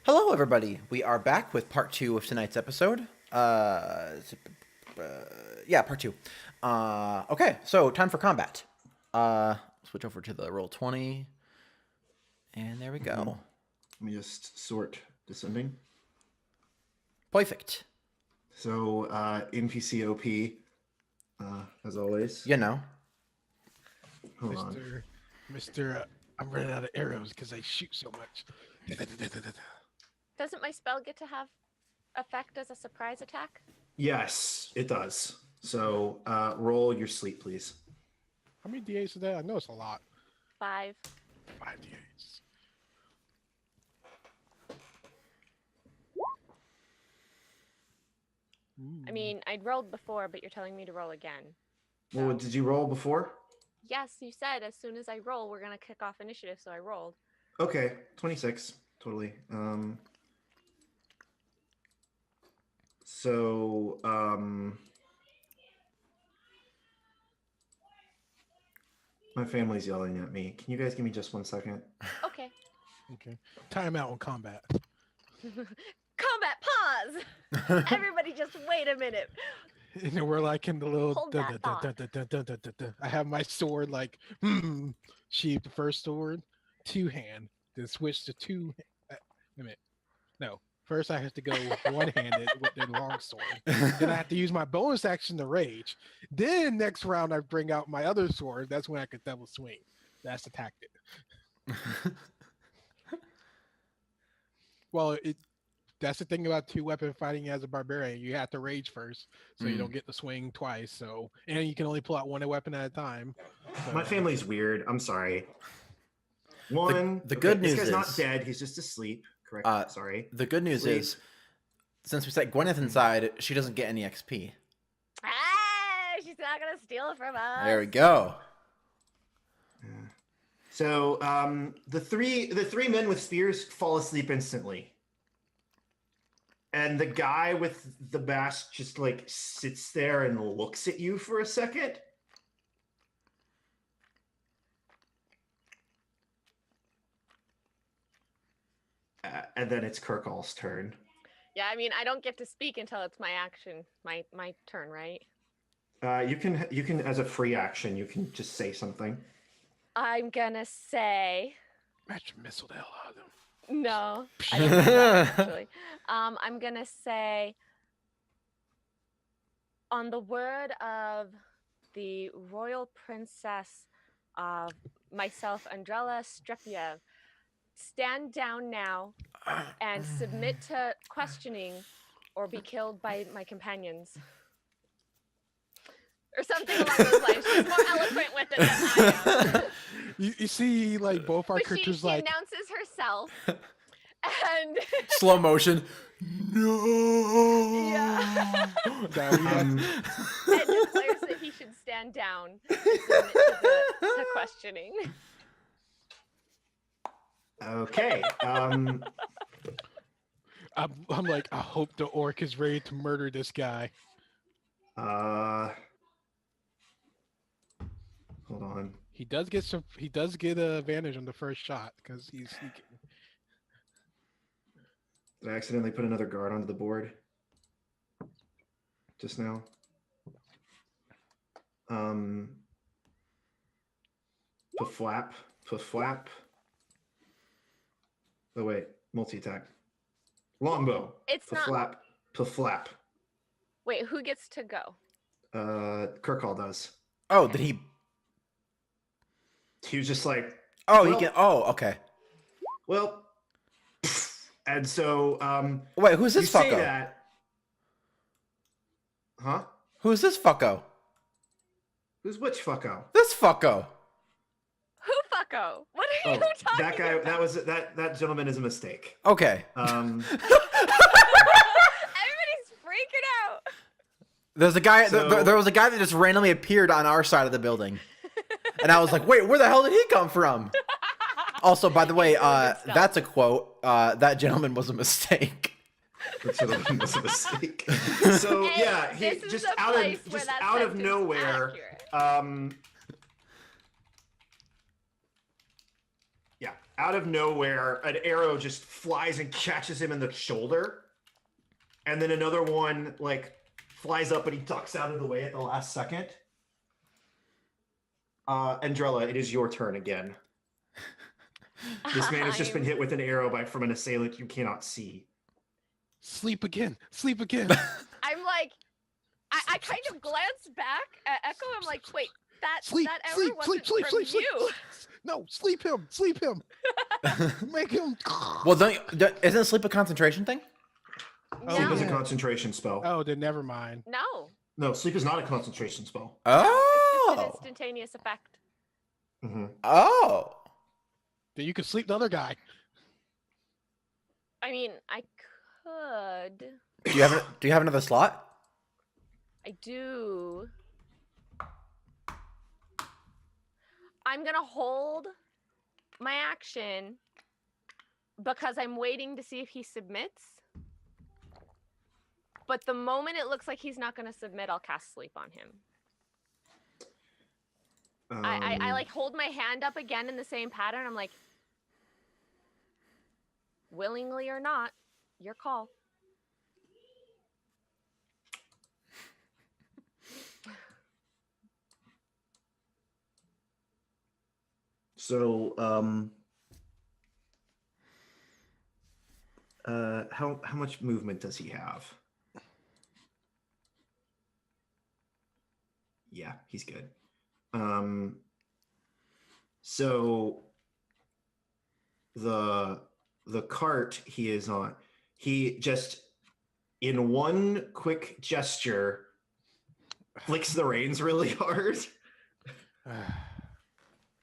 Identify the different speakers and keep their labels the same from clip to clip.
Speaker 1: Hello, everybody. We are back with part 2 of tonight's episode. Yeah, part 2. Okay, so time for combat. Switch over to the roll 20, and there we go.
Speaker 2: Let me just sort descending.
Speaker 1: Perfect.
Speaker 2: So NPC OP, as always.
Speaker 1: You know.
Speaker 2: Hold on.
Speaker 3: Mr. I'm running out of arrows because I shoot so much.
Speaker 4: Doesn't my spell get to have effect as a surprise attack?
Speaker 2: Yes, it does. So roll your sleep, please.
Speaker 3: How many D8s is that? I know it's a lot.
Speaker 4: 5.
Speaker 3: 5 D8s.
Speaker 4: I mean, I'd rolled before, but you're telling me to roll again.
Speaker 2: Well, did you roll before?
Speaker 4: Yes, you said as soon as I roll, we're going to kick off initiative, so I rolled.
Speaker 2: Okay, 26. Totally. So my family's yelling at me. Can you guys give me just 1 second?
Speaker 4: Okay.
Speaker 3: Okay. Time out on combat.
Speaker 4: Combat pause! Everybody just wait a minute.
Speaker 3: And then we're like in the little.
Speaker 4: Hold that thought.
Speaker 3: I have my sword like, sheathed the first sword, 2-hand, then switch to 2. Wait a minute. No. First, I have to go one-handed with the long sword. Then I have to use my bonus action to rage. Then next round, I bring out my other sword. That's when I could double swing. That's the tactic. Well, that's the thing about 2-weapon fighting as a barbarian. You have to rage first, so you don't get to swing twice. So, and you can only pull out one weapon at a time. So,
Speaker 2: My family's weird. I'm sorry. The
Speaker 1: good news
Speaker 2: this guy's
Speaker 1: is-
Speaker 2: not dead. He's just asleep. Correct. Sorry.
Speaker 1: The good news
Speaker 2: Sleep.
Speaker 1: is, since we set Gwyneth inside, she doesn't get any XP.
Speaker 4: Ah, she's not going to steal it from us.
Speaker 1: There we go.
Speaker 2: So the three men with spears fall asleep instantly. And the guy with the mask just like sits there and looks at you for a second. And then it's Kirkall's turn.
Speaker 4: Yeah, I mean, I don't get to speak until it's my action, my turn, right?
Speaker 2: You can as a free action, you can just say something.
Speaker 4: I'm gonna say
Speaker 3: match missile the hell out of them.
Speaker 4: no. I didn't do that, actually. I'm gonna say on the word of the royal princess of myself, Andrella Strepiev, stand down now and submit to questioning or be killed by my companions. Or something along those lines. She's more eloquent with it than I am.
Speaker 3: You see, like both our
Speaker 4: But
Speaker 3: characters,
Speaker 4: she
Speaker 3: like
Speaker 4: announces herself. And
Speaker 1: Slow motion. No.
Speaker 4: yeah.
Speaker 3: that we have-
Speaker 4: and declares that he should stand down and submit to questioning.
Speaker 2: Okay.
Speaker 3: I'm like, I hope the orc is ready to murder this guy.
Speaker 2: Hold on.
Speaker 3: He does get an advantage on the first shot because he's sneaking.
Speaker 2: Did I accidentally put another guard onto the board just now? Flap. Oh wait, multi-attack. Longbow.
Speaker 4: It's not.
Speaker 2: Flap. Flap.
Speaker 4: Wait, who gets to go?
Speaker 2: Kirkall does.
Speaker 1: Oh, did he?
Speaker 2: He was just like,
Speaker 1: Oh,
Speaker 2: Well-
Speaker 1: he can. Oh, okay.
Speaker 2: well, and so
Speaker 1: Wait, who's
Speaker 2: you
Speaker 1: this
Speaker 2: say
Speaker 1: fucko?
Speaker 2: that, huh?
Speaker 1: Who's this fucko?
Speaker 2: Who's which fucko?
Speaker 1: This fucko.
Speaker 4: Who fucko? What are
Speaker 2: Oh,
Speaker 4: you talking
Speaker 2: that guy.
Speaker 4: about?
Speaker 2: That gentleman is a mistake.
Speaker 1: Okay.
Speaker 4: Everybody's freaking out.
Speaker 1: There's a guy.
Speaker 2: So-
Speaker 1: there was a guy that just randomly appeared on our side of the building, and I was like, "Wait, where the hell did he come from?" Also, by the way,
Speaker 4: He's really good stuff.
Speaker 1: that's a quote. That gentleman was a mistake.
Speaker 2: That gentleman was a mistake. So
Speaker 4: Hey,
Speaker 2: yeah, he
Speaker 4: this is
Speaker 2: just
Speaker 4: a
Speaker 2: out
Speaker 4: place
Speaker 2: of
Speaker 4: where
Speaker 2: just
Speaker 4: that
Speaker 2: out of
Speaker 4: sentence is
Speaker 2: nowhere.
Speaker 4: accurate.
Speaker 2: Yeah. out of nowhere, an arrow just flies and catches him in the shoulder. And then another one, like, flies up and he ducks out of the way at the last second. Andrella, it is your turn again. This man has just been hit with an arrow from an assailant you cannot see.
Speaker 3: Sleep again. Sleep again.
Speaker 4: I'm like, I kind of glance back at Echo. I'm like, wait, that arrow wasn't from you.
Speaker 3: No, sleep him. Sleep him. Make him.
Speaker 1: Well, isn't sleep a concentration thing?
Speaker 2: Sleep is a
Speaker 3: yeah.
Speaker 2: concentration spell.
Speaker 3: Oh, then never mind.
Speaker 4: No.
Speaker 2: No, sleep is not a concentration spell.
Speaker 1: Oh.
Speaker 4: It's just an instantaneous effect.
Speaker 2: Mm-hmm.
Speaker 1: Oh.
Speaker 3: Then you can sleep the other guy.
Speaker 4: I mean, I could.
Speaker 1: Do you have another slot?
Speaker 4: I do. I'm gonna hold my action because I'm waiting to see if he submits. But the moment it looks like he's not gonna submit, I'll cast sleep on him. I like hold my hand up again in the same pattern. I'm like, willingly or not, your call.
Speaker 2: So, how much movement does he have? Yeah, he's good. So the cart he is on, he just in one quick gesture flicks the reins really hard.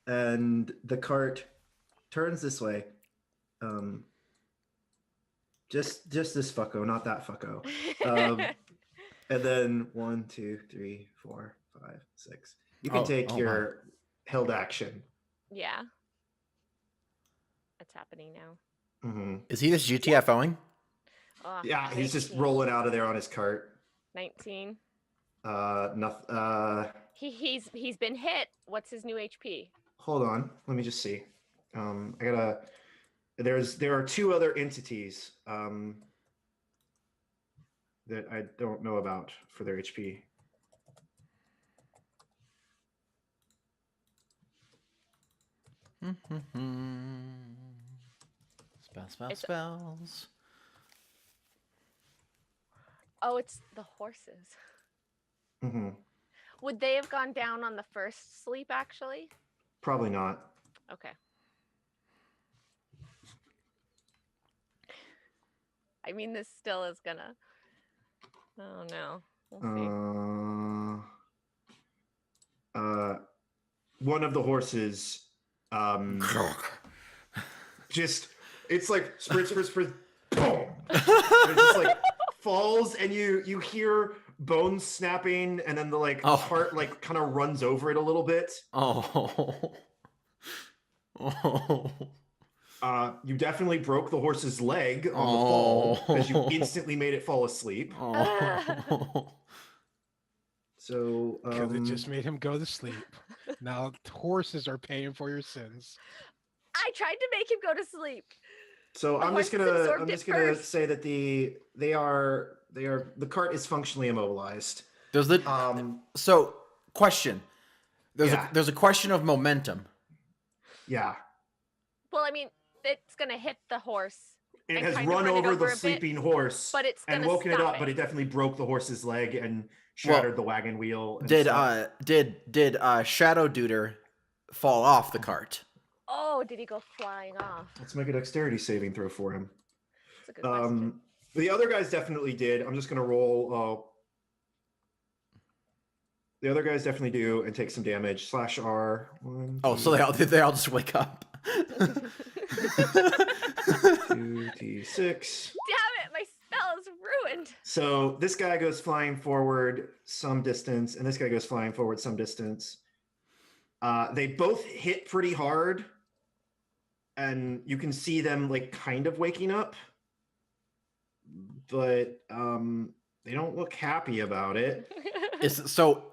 Speaker 2: And the cart turns this way. Just this fucko, not that fucko. And then 1, 2, 3, 4, 5, 6. You can take your held action.
Speaker 4: Yeah. That's happening now.
Speaker 2: Mm-hmm.
Speaker 1: Is he just GTFOing?
Speaker 4: Oh,
Speaker 2: Yeah, he's just
Speaker 4: 19.
Speaker 2: rolling out of there on his cart.
Speaker 4: 19.
Speaker 2: Nothing.
Speaker 4: He's been hit. What's his new HP?
Speaker 2: Hold on, let me just see. There are two other entities that I don't know about for their HP.
Speaker 1: Spells.
Speaker 4: Oh, it's the horses.
Speaker 2: Mm-hmm.
Speaker 4: Would they have gone down on the first sleep, actually?
Speaker 2: Probably not.
Speaker 4: Okay. I mean, this still is gonna... Oh, no. We'll see.
Speaker 2: One of the horses just, it's like sprint, boom. It just like falls, and you hear bones snapping, and then the heart like kind of runs over it a little bit. You definitely broke the horse's leg on the fall because you instantly made it fall asleep. So
Speaker 3: Because it just made him go to sleep. Now horses are paying for your sins.
Speaker 4: I tried to make him go to sleep.
Speaker 2: So
Speaker 4: The
Speaker 2: I'm just
Speaker 4: horses
Speaker 2: gonna
Speaker 4: absorbed it first.
Speaker 2: say that the cart is functionally immobilized.
Speaker 1: There's the so question. There's a question of momentum.
Speaker 2: Yeah.
Speaker 4: Well, I mean, it's gonna hit the horse.
Speaker 2: It
Speaker 4: and
Speaker 2: has
Speaker 4: kind of
Speaker 2: run
Speaker 4: run it
Speaker 2: over the
Speaker 4: a bit,
Speaker 2: sleeping horse,
Speaker 4: but it's
Speaker 2: and
Speaker 4: gonna
Speaker 2: woken it
Speaker 4: stop
Speaker 2: up, but it definitely broke the horse's leg and
Speaker 1: Well,
Speaker 2: shattered the wagon wheel. And
Speaker 1: Did
Speaker 2: stuff.
Speaker 1: did Shadow Duder fall off the cart?
Speaker 4: Oh, did he go flying off?
Speaker 2: Let's make a dexterity saving throw for him.
Speaker 4: That's a good question.
Speaker 2: The other guys definitely did. I'm just gonna roll. The other guys definitely do and take some damage. /R. 1,
Speaker 1: Oh, so they all just wake up.
Speaker 2: 2d6.
Speaker 4: Damn it, my spell is ruined.
Speaker 2: So this guy goes flying forward some distance, and this guy goes flying forward some distance. They both hit pretty hard, and you can see them like kind of waking up, but they don't look happy about it.
Speaker 1: So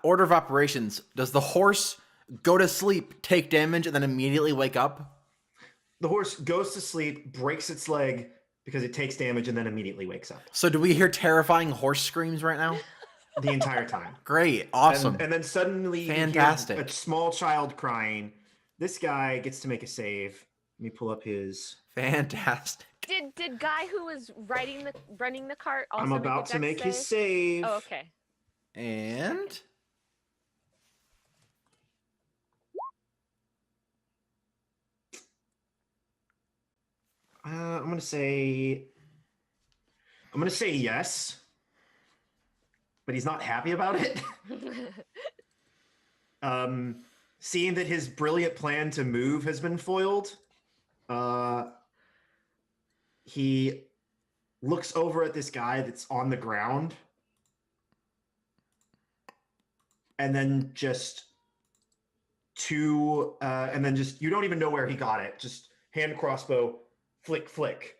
Speaker 1: order of operations. Does the horse go to sleep, take damage, and then immediately wake up?
Speaker 2: The horse goes to sleep, breaks its leg because it takes damage, and then immediately wakes up
Speaker 1: So do we hear terrifying horse screams right now?
Speaker 2: the entire time.
Speaker 1: Great. Awesome.
Speaker 2: And then suddenly
Speaker 1: Fantastic.
Speaker 2: you hear a small child crying. This guy gets to make a save. Let me pull up his.
Speaker 1: Fantastic.
Speaker 4: Did guy who was running the cart also
Speaker 2: I'm about to make his save.
Speaker 4: Oh, okay.
Speaker 1: And
Speaker 2: I'm gonna say yes, but he's not happy about it. Seeing that his brilliant plan to move has been foiled, he looks over at this guy that's on the ground, and then just you don't even know where he got it. Just hand crossbow, flick, flick,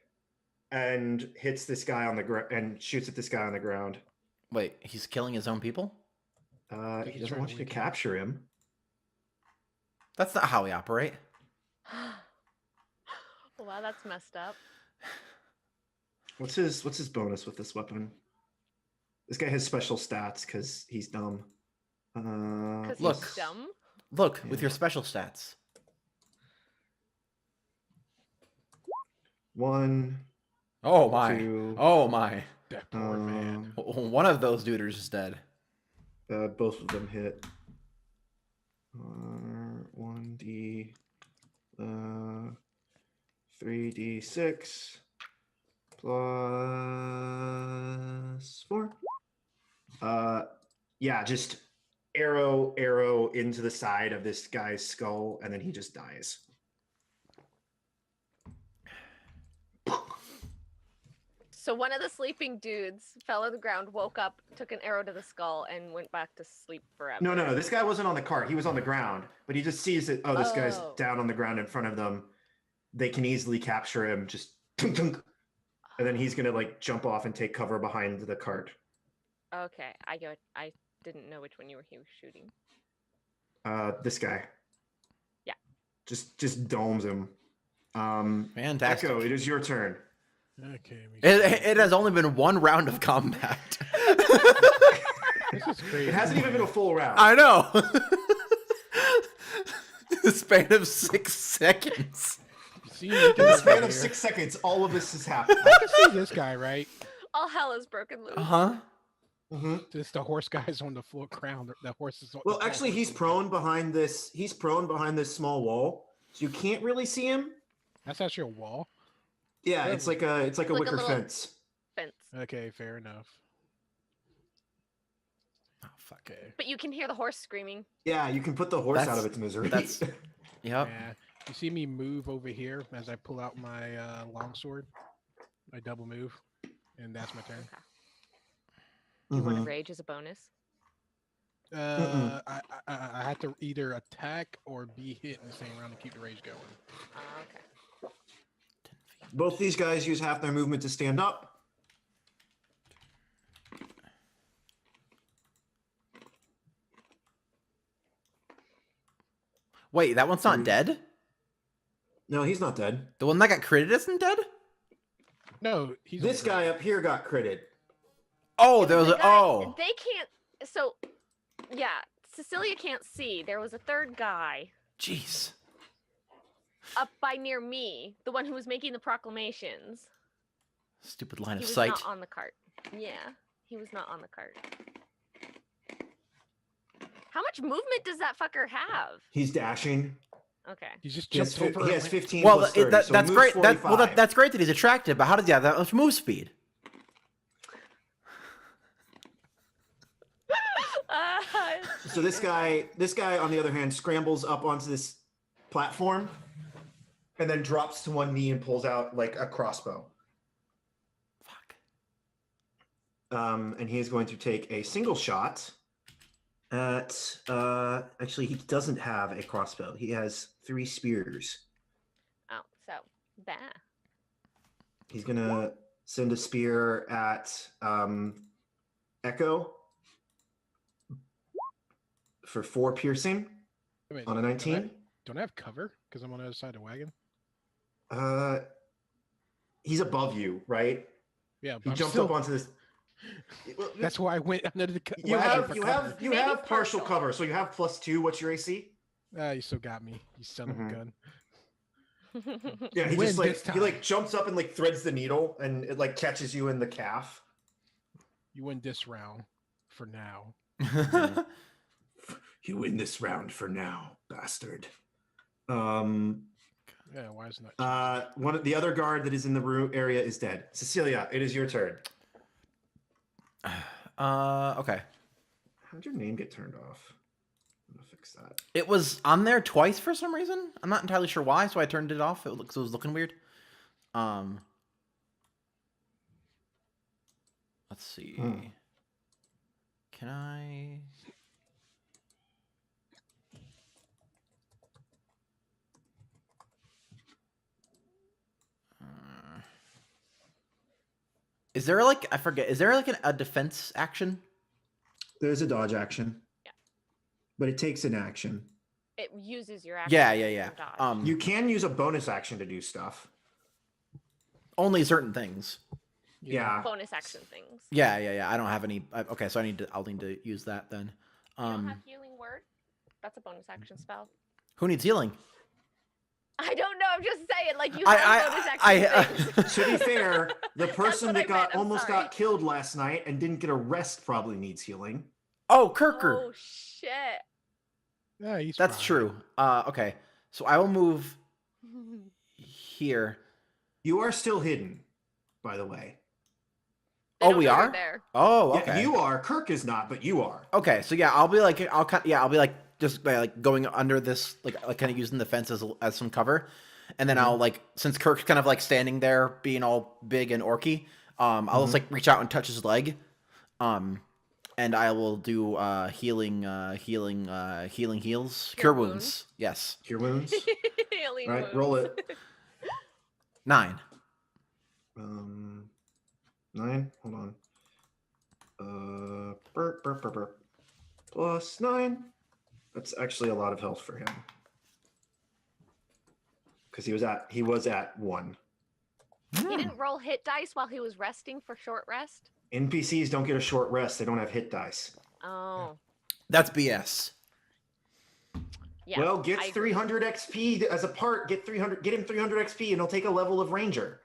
Speaker 2: and hits this guy on the ground and shoots at this guy on the ground.
Speaker 1: wait, he's killing his own people?
Speaker 2: He doesn't want you to capture him.
Speaker 1: That's not how we operate.
Speaker 4: Wow, that's messed up.
Speaker 2: What's his bonus with this weapon? This guy has special stats because he's dumb.
Speaker 4: Because
Speaker 1: Look.
Speaker 4: he's dumb.
Speaker 1: Look, with
Speaker 2: Yeah.
Speaker 1: your special stats.
Speaker 2: 1,
Speaker 1: Oh my.
Speaker 2: 2.
Speaker 1: Oh my.
Speaker 3: That poor man.
Speaker 1: One of those duders is dead.
Speaker 2: Both of them hit. 1d, 3d6 plus 4. Yeah, just arrow into the side of this guy's skull, and then he just dies.
Speaker 4: So one of the sleeping dudes fell on the ground, woke up, took an arrow to the skull, and went back to sleep forever.
Speaker 2: No. This guy wasn't on the cart. He was on the ground, but he just sees that. Oh, this guy's
Speaker 4: Oh.
Speaker 2: down on the ground in front of them. They can easily capture him. Just tunk, tunk, and then he's gonna like jump off and take cover behind the cart.
Speaker 4: Okay, I go. I didn't know which one he was shooting.
Speaker 2: This guy.
Speaker 4: Yeah.
Speaker 2: Just domes him.
Speaker 1: Fantastic.
Speaker 2: Echo, it is your turn.
Speaker 3: Okay.
Speaker 1: It has only been one round of combat.
Speaker 3: This is crazy.
Speaker 2: It hasn't even been a full round.
Speaker 1: I know. The span of 6 seconds.
Speaker 3: See, you can
Speaker 2: In the
Speaker 3: over
Speaker 2: span of
Speaker 3: here.
Speaker 2: 6 seconds, all of this has happened.
Speaker 3: I can see this guy, right?
Speaker 4: All hell is broken loose.
Speaker 1: Uh-huh.
Speaker 3: Just the horse guy's on the floor ground. The horse is on
Speaker 2: Well,
Speaker 3: the
Speaker 2: actually,
Speaker 3: floor.
Speaker 2: he's prone behind this. He's prone behind this small wall, so you can't really see him.
Speaker 3: That's actually a wall.
Speaker 2: Yeah,
Speaker 3: Yeah.
Speaker 2: it's like a
Speaker 4: Like a
Speaker 2: wicker
Speaker 4: little-
Speaker 2: fence.
Speaker 4: Fence.
Speaker 3: Okay, fair enough.
Speaker 1: Oh, fuck.
Speaker 3: Okay.
Speaker 4: But you can hear the horse screaming.
Speaker 2: Yeah, you can put the horse out
Speaker 1: That's-
Speaker 2: of its misery.
Speaker 1: that's- Yep.
Speaker 3: Yeah. You see me move over here as I pull out my longsword. I double move, and that's my turn.
Speaker 4: Do you want
Speaker 2: Mhm.
Speaker 4: to rage as a bonus?
Speaker 3: I have to either attack or be hit in the same round to keep the rage going.
Speaker 4: Okay.
Speaker 2: Both these guys use half their movement to stand up.
Speaker 1: Wait, that one's not dead?
Speaker 2: No, he's not dead.
Speaker 1: The one that got critted isn't dead?
Speaker 3: No, he's on
Speaker 2: This
Speaker 3: the ground.
Speaker 2: guy up here got critted.
Speaker 1: Oh, there was
Speaker 4: The
Speaker 1: a...
Speaker 4: guy-
Speaker 1: Oh.
Speaker 4: They can't. So, yeah, Cecilia can't see. There was a third guy
Speaker 1: Jeez.
Speaker 4: up by near me, the one who was making the proclamations.
Speaker 1: Stupid line
Speaker 4: He
Speaker 1: of
Speaker 4: was
Speaker 1: sight.
Speaker 4: not on the cart. Yeah, he was not on the cart. How much movement does that fucker have?
Speaker 2: He's dashing.
Speaker 4: Okay.
Speaker 3: He just
Speaker 2: He has,
Speaker 3: jumped over.
Speaker 2: he
Speaker 3: and
Speaker 2: has
Speaker 3: went-
Speaker 2: 15
Speaker 1: Well,
Speaker 2: plus 30, so he
Speaker 1: that's
Speaker 2: moves
Speaker 1: great.
Speaker 2: 45.
Speaker 1: That's great that he's attractive, but how does he have that much move speed?
Speaker 2: So this guy, on the other hand, scrambles up onto this platform and then drops to one knee and pulls out like a crossbow.
Speaker 1: Fuck.
Speaker 2: And he is going to take a single shot at. Actually, he doesn't have a crossbow. He has 3 spears.
Speaker 4: Oh, so bah.
Speaker 2: He's gonna send a spear at Echo for 4 piercing.
Speaker 3: Wait,
Speaker 2: On a 19?
Speaker 3: Don't I have cover because I'm on the other side of the wagon?
Speaker 2: He's above you, right?
Speaker 3: Yeah,
Speaker 2: He
Speaker 3: but I'm
Speaker 2: jumped
Speaker 3: still.
Speaker 2: up onto this.
Speaker 3: That's why I went under the
Speaker 2: You
Speaker 3: wagon
Speaker 2: have
Speaker 3: for
Speaker 2: you
Speaker 3: cover.
Speaker 2: have you
Speaker 4: Maybe
Speaker 2: have partial
Speaker 4: partial.
Speaker 2: cover, so you have +2. What's your AC?
Speaker 3: You still got me. You son of a gun.
Speaker 2: Yeah, he
Speaker 3: Win
Speaker 2: just
Speaker 3: this
Speaker 2: he
Speaker 3: time.
Speaker 2: jumps up and threads the needle, and it catches you in the calf.
Speaker 3: You win this round for now.
Speaker 2: You win this round for now, bastard.
Speaker 3: Yeah, why is it not?
Speaker 2: One of the other guard that is in the room area is dead. Cecilia, it is your turn.
Speaker 1: Okay.
Speaker 2: How'd your name get turned off? I'm gonna fix that.
Speaker 1: It was on there twice for some reason. I'm not entirely sure why, so I turned it off. It was looking weird. Let's see. Can I? Is there I forget? Is there a defense action?
Speaker 2: There's a dodge action.
Speaker 4: Yeah.
Speaker 2: But it takes an action.
Speaker 4: It uses your action.
Speaker 1: Yeah.
Speaker 4: to dodge.
Speaker 2: You can use a bonus action to do stuff.
Speaker 1: Only certain things.
Speaker 2: Yeah.
Speaker 4: Bonus action things.
Speaker 1: Yeah. I don't have any. Okay, so I'll need to use that then.
Speaker 4: You don't have healing word? That's a bonus action spell.
Speaker 1: Who needs healing?
Speaker 4: I don't know. I'm just saying, you have bonus action things.
Speaker 2: To be fair, the person
Speaker 4: what
Speaker 2: that
Speaker 4: I meant, I'm
Speaker 2: almost
Speaker 4: sorry.
Speaker 2: got killed last night and didn't get a rest probably needs healing.
Speaker 1: Oh, Kirker.
Speaker 4: Oh shit.
Speaker 3: Yeah, he's
Speaker 1: That's
Speaker 3: fine.
Speaker 1: true. Okay, so I will move here.
Speaker 2: You are still hidden, by the way.
Speaker 4: They
Speaker 1: Oh,
Speaker 4: don't
Speaker 1: we
Speaker 4: know you're
Speaker 1: are?
Speaker 4: there.
Speaker 1: Oh,
Speaker 2: Yeah,
Speaker 1: okay.
Speaker 2: you are. Kirk is not, but you are.
Speaker 1: Okay, so yeah, I'll be just going under this, kind of using the fence as some cover, and then I'll since Kirk's kind of standing there being all big and orky, I'll just reach out and touch his leg, and I will do healing heals, cure wounds. Yes,
Speaker 2: Cure wounds.
Speaker 4: Healing
Speaker 2: All right,
Speaker 4: wounds.
Speaker 2: roll it.
Speaker 1: 9.
Speaker 2: 9. Hold on. Plus 9. That's actually a lot of health for him. Because he was at 1.
Speaker 4: He didn't roll hit dice while he was resting for short rest.
Speaker 2: NPCs don't get a short rest. They don't have hit dice.
Speaker 4: Oh.
Speaker 1: That's BS.
Speaker 4: Yeah.
Speaker 2: Well, get
Speaker 4: I agree.
Speaker 2: 300 XP as a part. Get him 300 XP, and he'll take a level of ranger.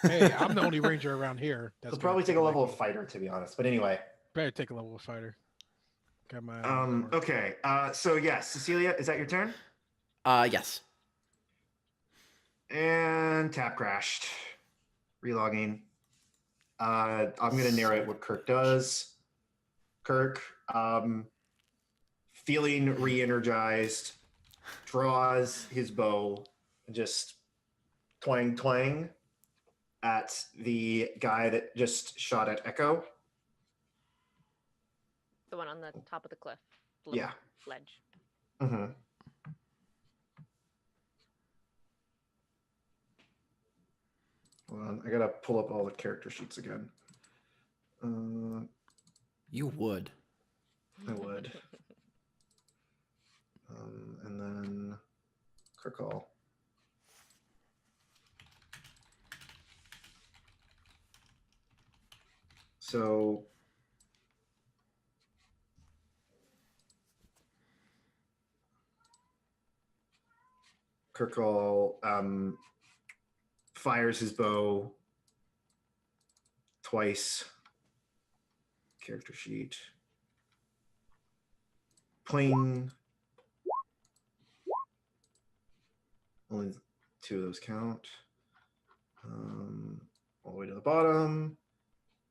Speaker 3: Hey, I'm the only ranger around here.
Speaker 2: He'll probably take a level of fighter, to be honest. But anyway.
Speaker 3: Better take a level of fighter. Got my.
Speaker 2: Okay. So yes, Cecilia, is that your turn?
Speaker 1: Yes.
Speaker 2: And tap crashed. Relogging. I'm gonna narrate what Kirk does. Kirk, feeling re-energized, draws his bow and just twang at the guy that just shot at Echo.
Speaker 4: The one on the top of the cliff.
Speaker 2: Yeah.
Speaker 4: Ledge.
Speaker 2: Mm-hmm. Hold on, I gotta pull up all the character sheets again.
Speaker 1: You would.
Speaker 2: I would. And then Kirkall. So Kirkall fires his bow twice. Character sheet. Pling. Only 2 of those count. All the way to the bottom.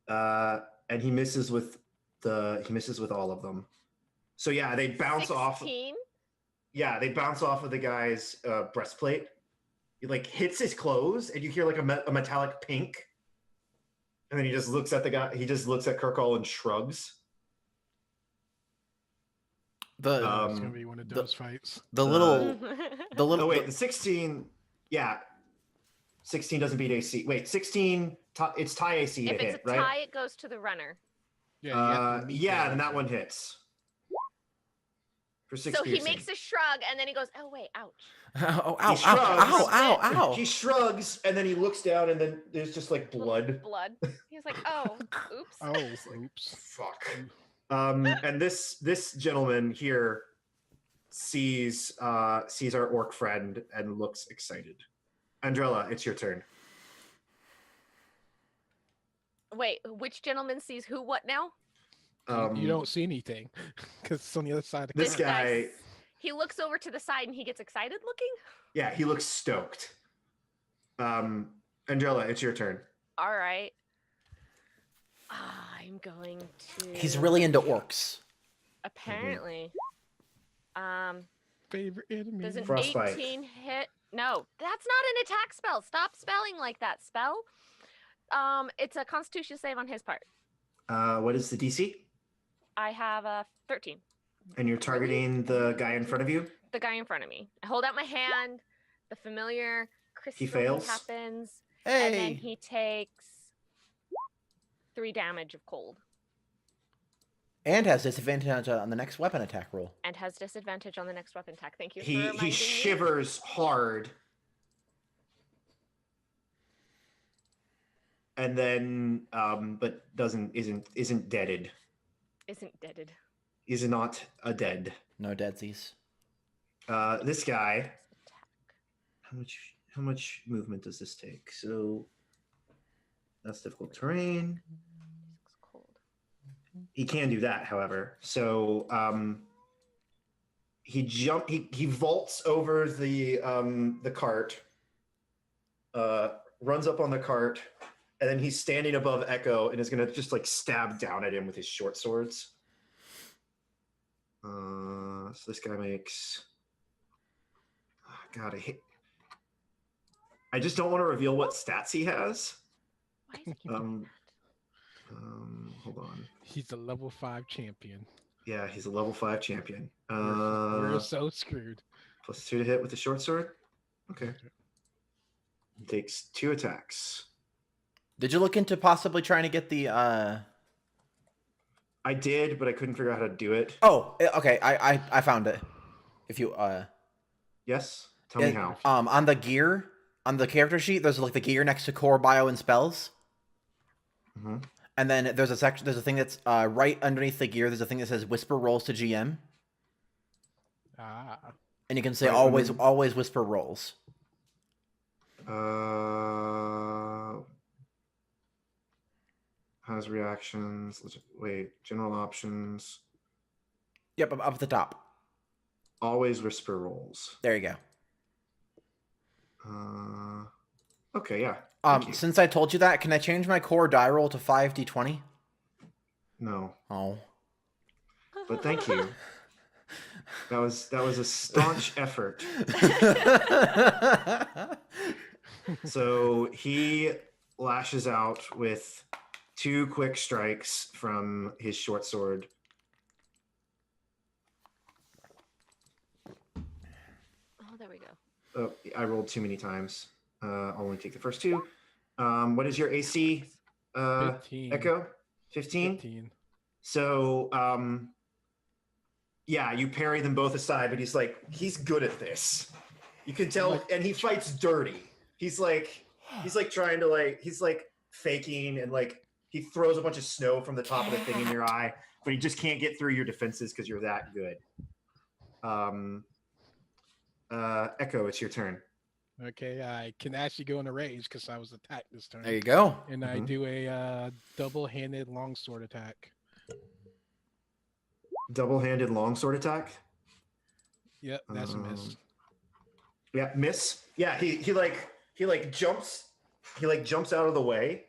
Speaker 2: And he misses with all of them. So yeah, they bounce
Speaker 4: 16?
Speaker 2: off. Yeah, they bounce off of the guy's breastplate. It hits his clothes, and you hear a metallic pink. And then he just looks at the guy. He just looks at Kirkall and shrugs.
Speaker 1: The
Speaker 3: It's gonna be one of those fights.
Speaker 1: the little
Speaker 2: Oh wait, the 16. Yeah, 16 doesn't beat AC. Wait, 16. It's tie AC
Speaker 4: If
Speaker 2: to
Speaker 4: it's
Speaker 2: hit,
Speaker 4: a
Speaker 2: right?
Speaker 4: tie, it goes to the runner.
Speaker 3: Yeah, you have to meet
Speaker 2: Yeah, then that one hits. for 6
Speaker 4: So he
Speaker 2: piercing.
Speaker 4: makes a shrug and then he goes, "Oh wait, ouch."
Speaker 1: Oh,
Speaker 2: He
Speaker 1: ow,
Speaker 2: shrugs.
Speaker 1: ow, ow, ow,
Speaker 2: He
Speaker 1: ow.
Speaker 2: shrugs and then he looks down and then there's just like
Speaker 4: Little
Speaker 2: blood.
Speaker 4: Blood. He's like, "Oh, oops."
Speaker 3: Oh,
Speaker 2: It's like,
Speaker 3: oops.
Speaker 2: fuck.
Speaker 3: Ooh.
Speaker 2: And this gentleman here sees our orc friend and looks excited. Andrella, it's your turn.
Speaker 4: Wait, which gentleman sees who? What now?
Speaker 3: You don't see anything because it's on the other side of the
Speaker 2: This
Speaker 3: card.
Speaker 2: guy,
Speaker 4: He looks over to the side and he gets excited looking.
Speaker 2: yeah, he looks stoked. Andrella, it's your turn.
Speaker 4: All right. I'm going to.
Speaker 1: He's really into orcs.
Speaker 4: Apparently.
Speaker 3: Favorite enemy.
Speaker 4: Does an
Speaker 2: Frostbite.
Speaker 4: 18 hit? No, that's not an attack spell. Stop spelling like that. Spell. It's a Constitution save on his part.
Speaker 2: What is the DC?
Speaker 4: I have a 13.
Speaker 2: And you're targeting the guy in front of you?
Speaker 4: The guy in front of me. I hold out my hand. The familiar crystal
Speaker 2: fails?
Speaker 4: happens, and then
Speaker 1: Hey.
Speaker 4: he takes 3 damage of cold
Speaker 1: And has disadvantage on the next weapon attack roll.
Speaker 4: and has disadvantage on the next weapon attack. Thank you for
Speaker 2: He
Speaker 4: reminding me.
Speaker 2: shivers hard. And then but isn't deaded.
Speaker 4: Isn't deaded.
Speaker 2: Is not a dead.
Speaker 1: No deadsies.
Speaker 2: This guy,
Speaker 4: Attack.
Speaker 2: how much movement does this take? So that's difficult terrain.
Speaker 4: It's cold.
Speaker 2: He can do that, however. So he vaults over the cart, runs up on the cart, and then he's standing above Echo and is gonna just like stab down at him with his short swords. So this guy makes. God, I just don't want to reveal what stats he has.
Speaker 4: Why is it keep doing that?
Speaker 2: Hold on.
Speaker 3: He's a level 5 champion.
Speaker 2: Yeah, he's a level 5 champion.
Speaker 3: We're so screwed.
Speaker 2: +2 to hit with the short sword. Okay. He takes 2 attacks.
Speaker 1: Did you look into possibly trying to get the
Speaker 2: I did, but I couldn't figure out how to do it.
Speaker 1: Oh, okay. I found it. If you
Speaker 2: Yes? Tell me
Speaker 1: it-
Speaker 2: how.
Speaker 1: on the gear, on the character sheet, there's like the gear next to core, bio, and spells.
Speaker 2: Mhm.
Speaker 1: And then there's a section. There's a thing that's right underneath the gear. There's a thing that says "Whisper rolls to GM,"
Speaker 3: Ah.
Speaker 1: and you can say
Speaker 2: Right,
Speaker 1: always,
Speaker 2: and
Speaker 1: always whisper rolls.
Speaker 2: Has reactions. Wait, general options.
Speaker 1: Yep, up at the top.
Speaker 2: Always whisper rolls.
Speaker 1: There you go.
Speaker 2: Okay, yeah. Thank you.
Speaker 1: Since I told you that, can I change my core die roll to 5d20?
Speaker 2: No,
Speaker 1: Oh.
Speaker 2: but thank you. That was a staunch effort. So he lashes out with 2 quick strikes from his short sword.
Speaker 4: Oh, there we go.
Speaker 2: Oh, I rolled too many times. I'll only take the first 2. What is your AC?
Speaker 3: 15.
Speaker 2: Echo? 15?
Speaker 3: 15.
Speaker 2: So, yeah, you parry them both aside, but he's good at this. You can tell, and he fights dirty. He's trying to he's faking and he throws a bunch of snow from the top of the thing in your eye, but he just can't get through your defenses because you're that good. Echo, it's your turn.
Speaker 3: Okay, I can actually go in a rage because I was attacked this turn.
Speaker 1: There you go.
Speaker 3: And I do a double-handed longsword attack.
Speaker 2: Double-handed longsword attack.
Speaker 3: Yep, that's a miss.
Speaker 2: Yeah, miss. Yeah, he jumps out of the way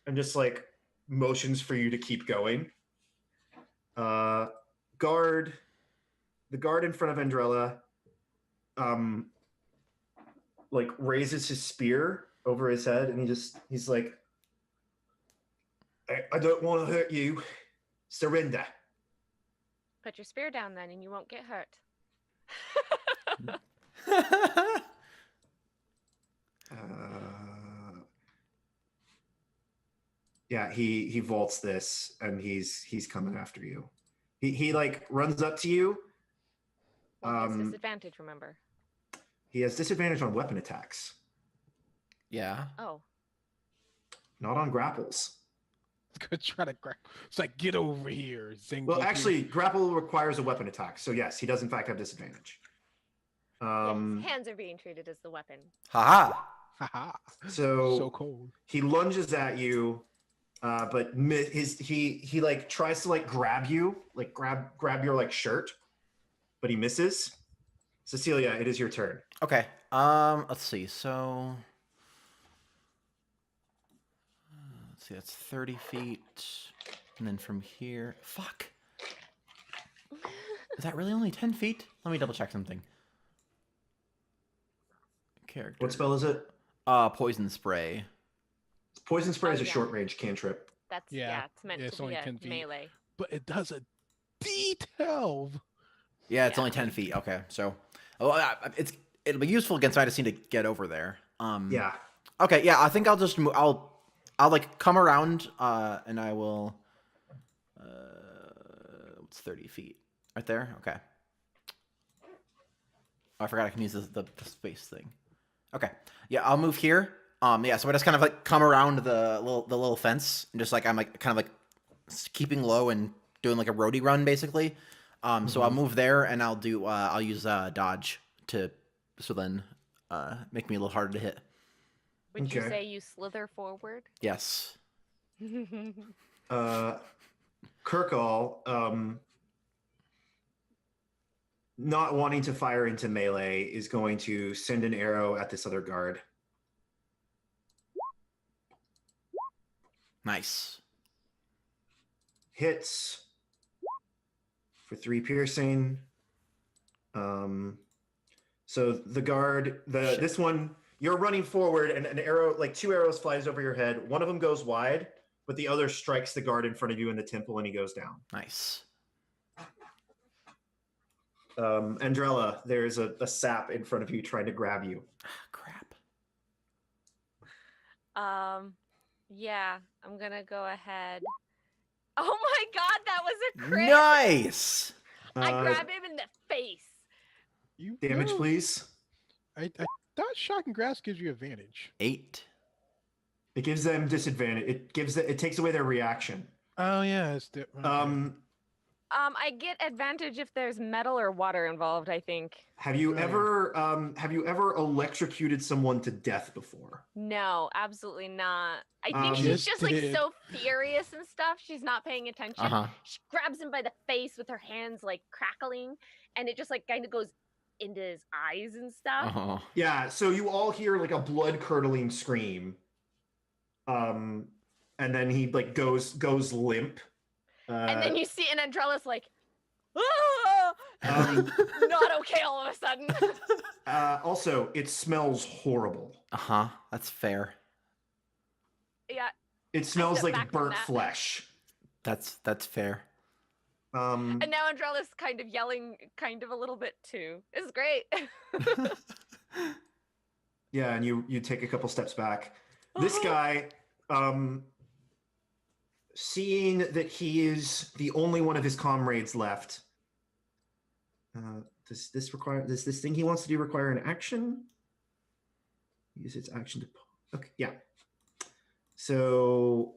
Speaker 2: and just motions for you to keep going. The guard in front of Andrella raises his spear over his head and he's like, I don't want to hurt you. Surrender.
Speaker 4: Put your spear down then, and you won't get hurt.
Speaker 2: Yeah, he vaults this and he's coming after you. He runs up to you
Speaker 4: Well, he has
Speaker 2: Um,
Speaker 4: disadvantage, remember.
Speaker 2: He has disadvantage on weapon attacks,
Speaker 1: Yeah.
Speaker 4: Oh.
Speaker 2: not on grapples.
Speaker 3: Go try to grab. It's like, get over here, Zengi.
Speaker 2: Well, actually, grapple requires a weapon attack. So yes, he does in fact have disadvantage.
Speaker 4: Yeah, his hands are being treated as the weapon.
Speaker 1: Haha.
Speaker 3: Haha.
Speaker 2: So
Speaker 3: So cold.
Speaker 2: he lunges at you, but he like tries to like grab you, like grab your like shirt, but he misses. Cecilia, it is your turn.
Speaker 1: Okay. Let's see. So, let's see. That's 30 feet, and then from here, fuck. Is that really only 10 feet? Let me double check something. Character.
Speaker 2: What spell is it?
Speaker 1: Poison spray.
Speaker 2: Poison spray is a
Speaker 4: yeah.
Speaker 2: short range cantrip.
Speaker 4: That's
Speaker 3: Yeah.
Speaker 4: it's meant
Speaker 3: Yeah, it's
Speaker 4: to be
Speaker 3: only
Speaker 4: a
Speaker 3: 10 feet.
Speaker 4: melee.
Speaker 3: But it does a D12.
Speaker 1: Yeah, it's
Speaker 4: Yeah.
Speaker 1: only 10 feet. Okay, so it'll be useful against. I just need to get over there.
Speaker 2: Yeah.
Speaker 1: Okay, yeah, I think I'll just I'll like come around and I will. What's 30 feet? Right there. Okay. Oh, I forgot I can use the space thing. Okay. Yeah, I'll move here. Yeah, so I just kind of like come around the little fence and just like I'm like kind of like keeping low and doing like a roadie run basically. So I'll move there and I'll use dodge to then make me a little harder to hit.
Speaker 4: Would you
Speaker 2: Okay.
Speaker 4: say you slither forward?
Speaker 1: Yes.
Speaker 2: Kirkall, not wanting to fire into melee, is going to send an arrow at this other guard.
Speaker 1: Nice.
Speaker 2: Hits for 3 piercing. So the guard,
Speaker 1: Shit.
Speaker 2: this one, you're running forward, and an arrow, like 2 arrows, flies over your head. One of them goes wide, but the other strikes the guard in front of you in the temple, and he goes down.
Speaker 1: Nice.
Speaker 2: Andrella, there's a sap in front of you trying to grab you.
Speaker 1: Crap.
Speaker 4: Yeah, I'm gonna go ahead. Oh my god, that was a crit!
Speaker 1: Nice.
Speaker 4: I grab him in the face.
Speaker 3: You
Speaker 2: Damage,
Speaker 3: know,
Speaker 2: please.
Speaker 3: I thought shock and grasp gives you advantage.
Speaker 1: 8.
Speaker 2: It gives them disadvantage. It takes away their reaction.
Speaker 3: Oh yeah, it's okay.
Speaker 4: I get advantage if there's metal or water involved, I think.
Speaker 2: Have you
Speaker 3: Oh, yeah.
Speaker 2: ever electrocuted someone to death before?
Speaker 4: No, absolutely not. I think
Speaker 2: Just
Speaker 4: she's just like
Speaker 3: did.
Speaker 4: so furious and stuff. She's not paying attention.
Speaker 1: Uh-huh.
Speaker 4: She grabs him by the face with her hands like crackling, and it just like kind of goes into his eyes and stuff.
Speaker 1: Uh-huh.
Speaker 2: Yeah, so you all hear like a blood-curdling scream. And then he like goes limp.
Speaker 4: And then you see an Andrella's like, ah! Not okay all of a sudden.
Speaker 2: Also, it smells horrible.
Speaker 1: Uh-huh. That's fair.
Speaker 4: Yeah.
Speaker 2: It smells
Speaker 4: step back
Speaker 2: like
Speaker 4: from
Speaker 2: burnt
Speaker 4: that.
Speaker 2: flesh.
Speaker 1: That's fair.
Speaker 2: Um,
Speaker 4: And now Andrella's kind of yelling kind of a little bit too. It's great.
Speaker 2: yeah, and you take a couple steps back. This guy, seeing that he is the only one of his comrades left, does this thing he wants to do require an action? Use its action to. Okay, yeah. So.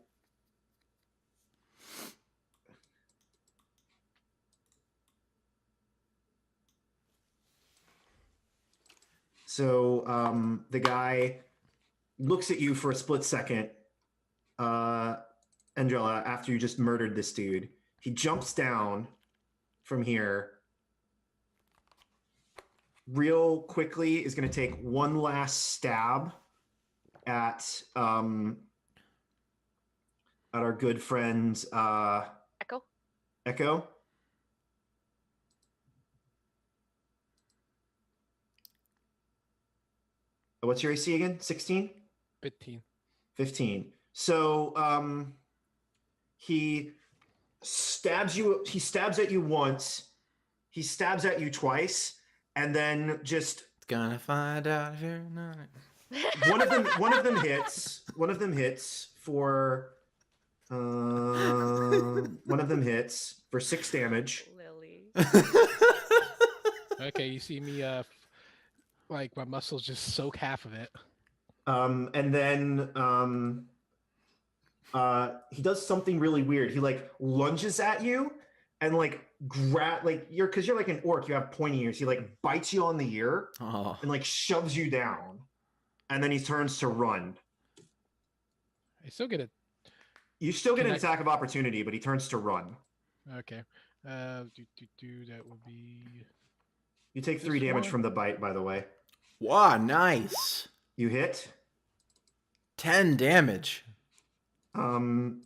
Speaker 2: So the guy looks at you for a split second, Angela, after you just murdered this dude. He jumps down from here real quickly, is going to take one last stab at our good friend
Speaker 4: Echo.
Speaker 2: Echo. What's your AC again? 16?
Speaker 3: 15.
Speaker 2: 15. So he stabs at you once, he stabs at you twice, and then just
Speaker 1: Gonna find out if you're not.
Speaker 2: one of them hits for 6 damage.
Speaker 4: Lily.
Speaker 3: Okay, you see me like my muscles just soak half of it.
Speaker 2: And then he does something really weird. He like lunges at you and like grab like you're because you're like an orc, you have pointy ears. He like bites you on the ear
Speaker 1: Oh.
Speaker 2: and like shoves you down. And then he turns to run.
Speaker 3: I still get it.
Speaker 2: You still get
Speaker 3: Can
Speaker 2: an
Speaker 3: I-
Speaker 2: attack of opportunity, but he turns to run.
Speaker 3: Okay. That would be
Speaker 2: You take 3
Speaker 3: This
Speaker 2: damage
Speaker 3: one?
Speaker 2: from the bite, by the way.
Speaker 1: Wow, nice.
Speaker 2: You hit.
Speaker 1: 10 damage.
Speaker 3: Oh,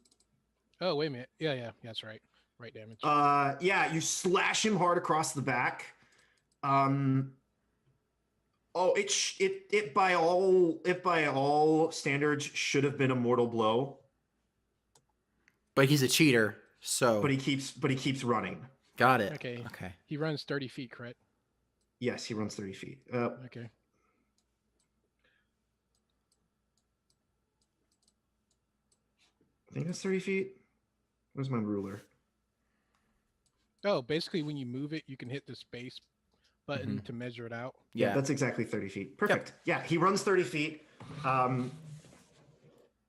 Speaker 3: wait a minute. Yeah, that's right. Right damage.
Speaker 2: Yeah, you slash him hard across the back. Oh, it by all standards should have been a mortal blow,
Speaker 1: But he's a cheater, so
Speaker 2: but he keeps running.
Speaker 1: got it.
Speaker 3: Okay.
Speaker 1: Okay.
Speaker 3: He runs 30 feet, correct?
Speaker 2: Yes, he runs 30 feet.
Speaker 3: Okay.
Speaker 2: I think that's 30 feet. Where's my ruler?
Speaker 3: Oh, basically when you move it, you can hit the space button
Speaker 1: Mhm.
Speaker 3: to measure it out.
Speaker 2: Yeah,
Speaker 1: Yeah.
Speaker 2: that's exactly 30 feet. Perfect. Yeah, he runs 30 feet.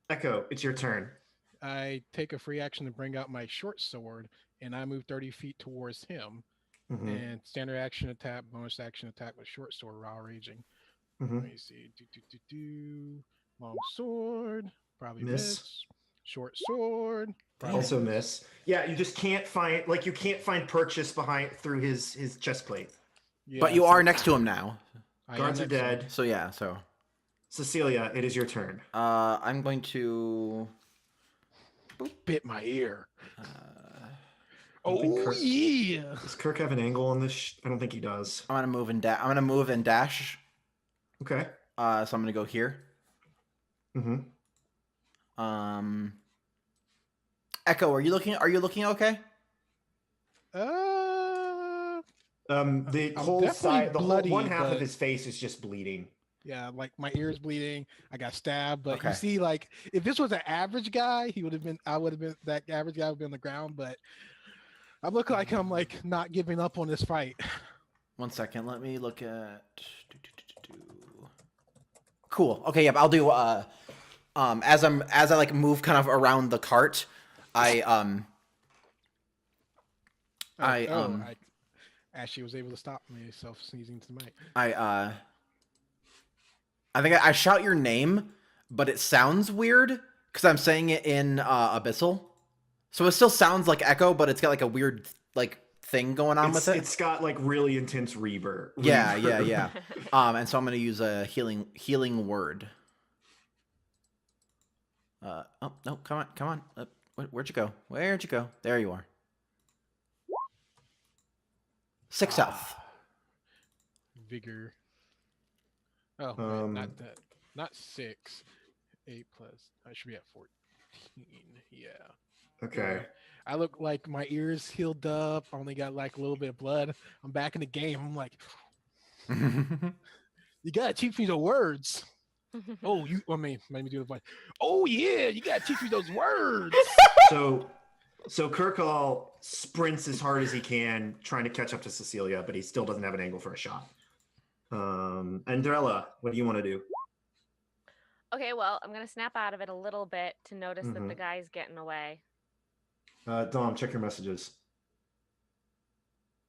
Speaker 2: Echo, it's your turn.
Speaker 3: I take a free action to bring out my short sword, and I move 30 feet towards him.
Speaker 2: Mhm,
Speaker 3: And standard action attack, bonus action attack with short sword while raging.
Speaker 2: mhm.
Speaker 3: Let me see. Long sword, probably
Speaker 2: Miss.
Speaker 3: miss. Short sword, probably
Speaker 2: Also miss. Yeah, you just can't find purchase behind through his chest plate.
Speaker 3: Yeah,
Speaker 1: But you
Speaker 3: so
Speaker 1: are next to him now.
Speaker 3: I am
Speaker 2: Guards are
Speaker 3: next to him.
Speaker 2: dead.
Speaker 1: So yeah, so
Speaker 2: Cecilia, it is your turn.
Speaker 1: I'm going to
Speaker 3: Bit my ear.
Speaker 1: uh,
Speaker 2: think
Speaker 3: Oh
Speaker 2: Kirk-
Speaker 3: yeah.
Speaker 2: Does Kirk have an angle on this? I don't think he does.
Speaker 1: I'm gonna move and dash.
Speaker 2: Okay.
Speaker 1: So I'm gonna go here.
Speaker 2: Mm-hmm.
Speaker 1: Echo, are you looking okay?
Speaker 2: The
Speaker 3: I'm
Speaker 2: whole
Speaker 3: definitely
Speaker 2: side, the whole one
Speaker 3: bloody,
Speaker 2: half of
Speaker 3: but-
Speaker 2: his face is just bleeding.
Speaker 3: Yeah, like my ear's bleeding. I got stabbed, but
Speaker 1: Okay.
Speaker 3: you see, like if this was an average guy, he would have been. I would have been that average guy would be on the ground. But I look like I'm like not giving up on this fight.
Speaker 1: 1 second. Let me look at. Cool. Okay. Yep. I'll do. As I like move kind of around the cart, I
Speaker 3: Ashley was able to stop myself sneezing tonight.
Speaker 1: I think I shout your name, but it sounds weird because I'm saying it in Abyssal, so it still sounds like Echo, but it's got like a weird like thing going on with it.
Speaker 2: It's got like really intense reverb.
Speaker 1: Yeah. And so I'm gonna use a healing word. Oh no! Come on! Where'd you go? There you are. 6 health.
Speaker 3: Vigor. Oh, not that. Not 6. 8 plus. I should be at 14. Yeah.
Speaker 2: Okay.
Speaker 3: I look like my ears healed up. Only got like a little bit of blood. I'm back in the game. I'm like, you gotta teach me the words. Oh, let me do the voice. Oh yeah, you gotta teach me those words.
Speaker 2: So Kirkall sprints as hard as he can, trying to catch up to Cecilia, but he still doesn't have an angle for a shot. Andrella, what do you want to do?
Speaker 4: Okay, well, I'm gonna snap out of it a little bit to notice that the
Speaker 2: Mhm.
Speaker 4: guy's getting away.
Speaker 2: Dom, check your messages.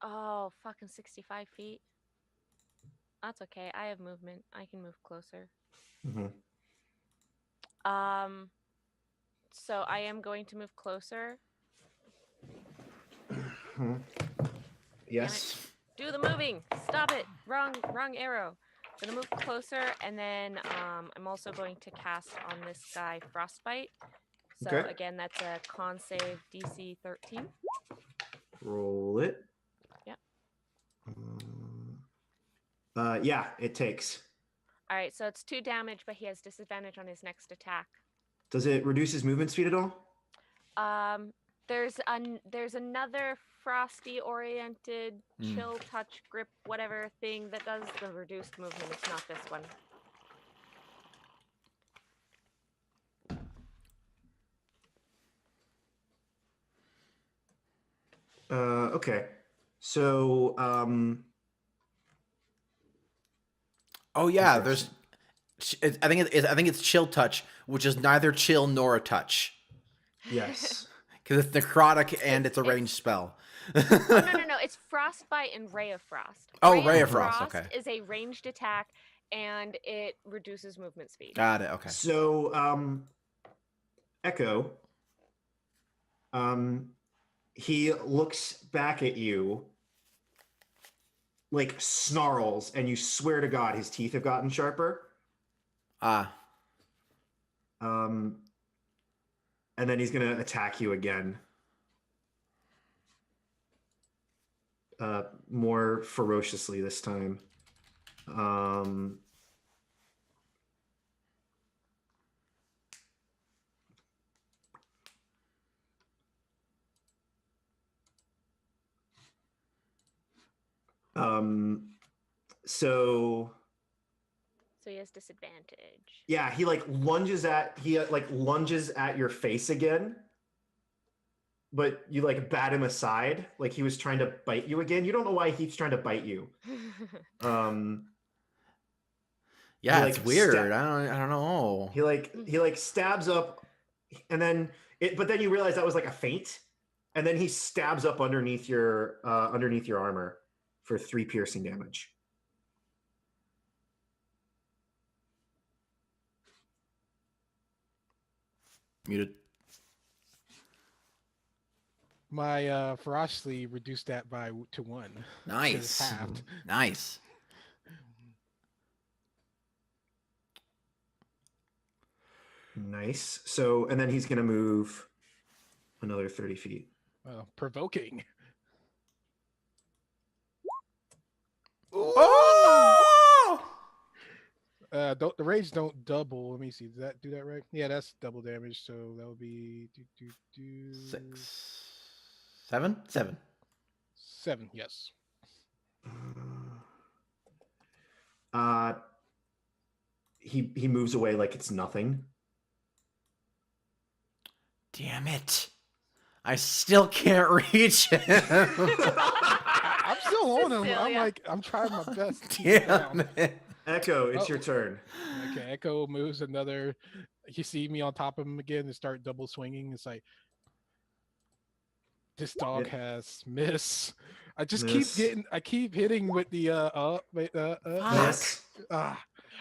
Speaker 4: Oh, fucking 65 feet. That's okay. I have movement. I can move closer.
Speaker 2: Mm-hmm.
Speaker 4: So I am going to move closer.
Speaker 2: Yes.
Speaker 4: Do the moving. Stop it. Wrong arrow. Gonna move closer, and then I'm also going to cast on this guy Frostbite. So
Speaker 2: Okay.
Speaker 4: again, that's a con save DC 13.
Speaker 2: Roll it.
Speaker 4: Yep.
Speaker 2: Yeah, it takes.
Speaker 4: All right, so it's 2 damage, but he has disadvantage on his next attack.
Speaker 2: Does it reduce his movement speed at all?
Speaker 4: There's another frosty-oriented chill touch grip whatever thing that does the reduced movement. It's not this one.
Speaker 2: Okay. So
Speaker 1: Oh yeah,
Speaker 2: Interesting.
Speaker 1: I think it's chill touch, which is neither chill nor a touch
Speaker 2: Yes.
Speaker 1: because it's necrotic and it's a ranged spell.
Speaker 4: Oh no, it's Frostbite and Ray of Frost.
Speaker 1: Oh,
Speaker 4: Ray
Speaker 1: Ray
Speaker 4: of
Speaker 1: of Frost. Okay,
Speaker 4: is a ranged attack, and it reduces movement speed.
Speaker 1: got it. Okay.
Speaker 2: So, Echo, he looks back at you, like snarls, and you swear to God his teeth have gotten sharper.
Speaker 1: Ah,
Speaker 2: And then he's gonna attack you again. More ferociously this time. So
Speaker 4: So he has disadvantage.
Speaker 2: yeah, he lunges at your face again, but you bat him aside, like he was trying to bite you again. You don't know why he's trying to bite you.
Speaker 1: yeah,
Speaker 2: He,
Speaker 1: it's weird. I don't know.
Speaker 2: He stabs up, and then but then you realize that was like a feint, and then he stabs up underneath your armor for 3 piercing damage.
Speaker 1: Muted.
Speaker 3: My ferocity reduced that to 1. So it's
Speaker 1: Nice.
Speaker 3: halved.
Speaker 1: Nice.
Speaker 2: Nice. So, and then he's gonna move another 30 feet.
Speaker 3: Provoking.
Speaker 1: Oh!
Speaker 3: The rage don't double. Let me see. Does that do that right? Yeah, that's double damage. So that would be
Speaker 1: 6, 7, 7.
Speaker 3: 7. Yes.
Speaker 2: He moves away like it's nothing.
Speaker 1: Damn it! I still can't reach him.
Speaker 3: I'm still on him.
Speaker 4: Cecilia.
Speaker 3: I'm trying my best. To keep him
Speaker 1: Damn
Speaker 3: down.
Speaker 1: it!
Speaker 2: Echo, it's
Speaker 3: Oh.
Speaker 2: your turn.
Speaker 3: Okay, Echo moves another. You see me on top of him again and start double swinging. It's like this dog has miss. I just
Speaker 2: Miss.
Speaker 3: keep hitting with the
Speaker 2: Miss.
Speaker 3: I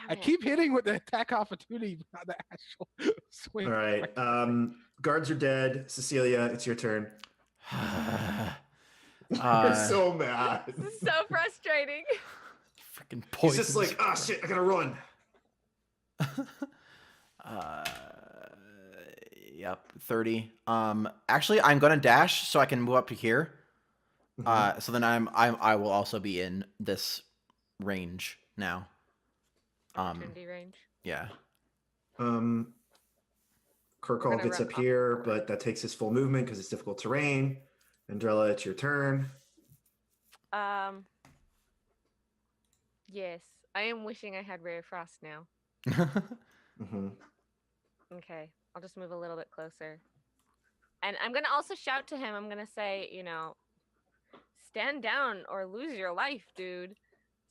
Speaker 4: Damn it.
Speaker 3: keep hitting with the attack opportunity, not the actual swing.
Speaker 2: All right. Guards are dead. Cecilia, it's your turn. You're so mad.
Speaker 4: This is so frustrating.
Speaker 1: Freaking
Speaker 2: He's
Speaker 1: poison.
Speaker 2: just like, ah, shit, I gotta run.
Speaker 1: Yep, 30. Actually, I'm gonna dash so I can move up to here. So then I will also be in this range now.
Speaker 4: Opportunity range.
Speaker 1: Yeah.
Speaker 2: Kirkall
Speaker 4: gonna
Speaker 2: gets
Speaker 4: run
Speaker 2: up
Speaker 4: off
Speaker 2: here,
Speaker 4: forward.
Speaker 2: but that takes his full movement because it's difficult terrain. Andrella, it's your turn.
Speaker 4: Yes, I am wishing I had Ray of Frost now.
Speaker 2: Mm-hmm.
Speaker 4: Okay, I'll just move a little bit closer. And I'm gonna also shout to him. I'm gonna say, stand down or lose your life, dude.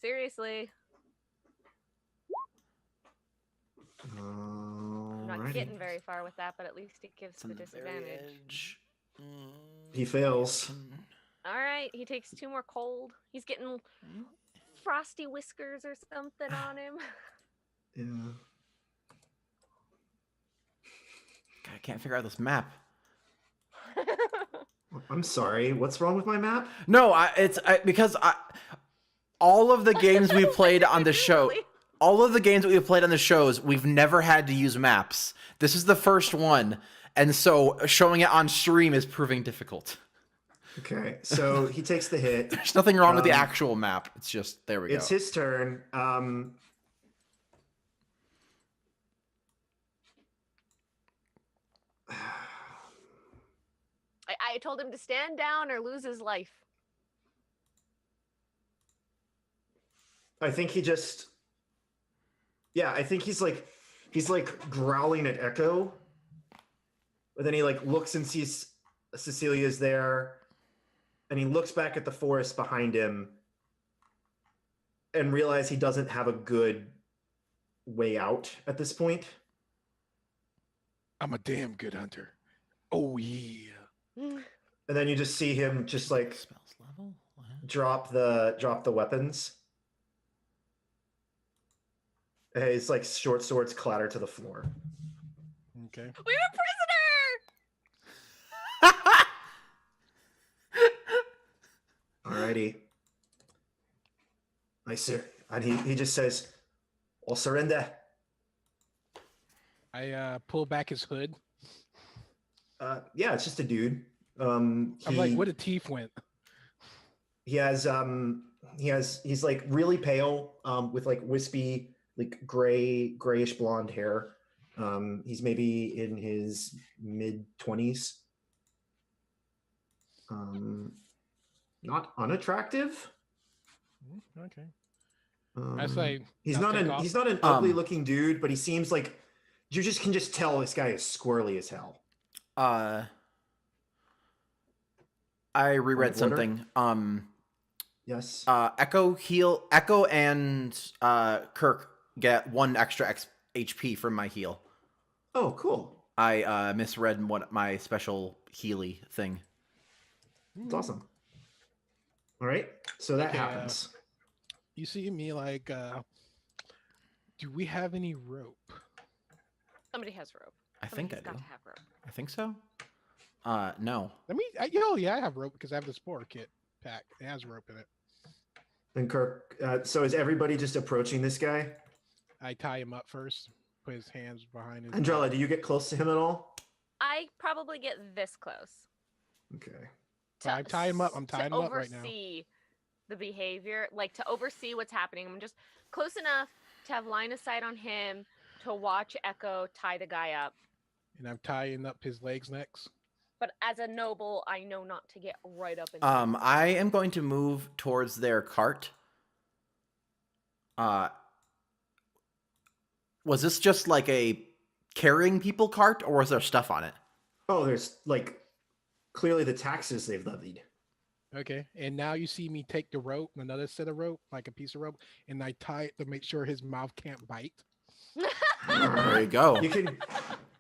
Speaker 4: Seriously. I'm not getting very far with that, but at least it gives the disadvantage.
Speaker 2: He fails.
Speaker 4: All right, he takes 2 more cold. He's getting frosty whiskers or something on him.
Speaker 2: Yeah.
Speaker 1: God, I can't figure out this map.
Speaker 2: I'm sorry. What's wrong with my map?
Speaker 1: No, because all of the games we played on the show, all of the games that we've played on the shows, we've never had to use maps. This is the first one, and so showing it on stream is proving difficult.
Speaker 2: Okay, so he takes the hit.
Speaker 1: There's nothing wrong with the actual map. It's just there we go.
Speaker 2: It's his turn.
Speaker 4: I told him to stand down or lose his life.
Speaker 2: I think he just. Yeah, I think he's like growling at Echo, but then he looks and sees Cecilia's there, and he looks back at the forest behind him, and realize he doesn't have a good way out at this point.
Speaker 3: I'm a damn good hunter. Oh yeah.
Speaker 2: And then you just see him just like
Speaker 1: Spells level. What?
Speaker 2: drop the weapons. And his like short swords clatter to the floor.
Speaker 3: Okay.
Speaker 4: We have a
Speaker 2: Alrighty. Nice, sir. And he just says, "I'll surrender."
Speaker 3: I pull back his hood.
Speaker 2: Yeah, it's just a dude.
Speaker 3: I'm like, where the teeth went?
Speaker 2: He's like really pale, with like wispy, like grayish blonde hair. He's maybe in his mid-20s. Not unattractive.
Speaker 3: Okay. I say
Speaker 2: he's
Speaker 3: now
Speaker 2: not
Speaker 3: take
Speaker 2: an
Speaker 3: off.
Speaker 2: he's not an ugly looking dude, but he seems like you can just tell this guy is squirrely as hell.
Speaker 1: I reread
Speaker 2: Point of order?
Speaker 1: something.
Speaker 2: Yes.
Speaker 1: Echo and Kirk get 1 extra HP from my heal.
Speaker 2: Oh, cool.
Speaker 1: I misread what my special Healy thing.
Speaker 2: It's awesome. All right, so that
Speaker 3: Okay,
Speaker 2: happens.
Speaker 3: You see me like, do we have any rope?
Speaker 4: Somebody has rope.
Speaker 1: I think I
Speaker 4: Somebody's
Speaker 1: do.
Speaker 4: got to have rope.
Speaker 1: I think so. No.
Speaker 3: Yeah, I have rope because I have the spore kit pack. It has rope in it.
Speaker 2: And Kirk, so is everybody just approaching this guy?
Speaker 3: I tie him up first, put his hands behind his
Speaker 2: Andrella, do you get close to him at all?
Speaker 4: I probably get this close.
Speaker 2: Okay.
Speaker 3: I tie him up. I'm tying him up right now.
Speaker 4: Oversee the behavior, like to oversee what's happening. I'm just close enough to have line of sight on him to watch Echo tie the guy up.
Speaker 3: And I'm tying up his legs next.
Speaker 4: But as a noble, I know not to get right up in.
Speaker 1: I am going to move towards their cart. Was this just like a carrying people cart, or was there stuff on it?
Speaker 2: Oh, there's like clearly the taxes they've levied.
Speaker 3: Okay. And now you see me take the rope, another set of rope, like a piece of rope, and I tie it to make sure his mouth can't bite.
Speaker 1: There you go.
Speaker 2: You can,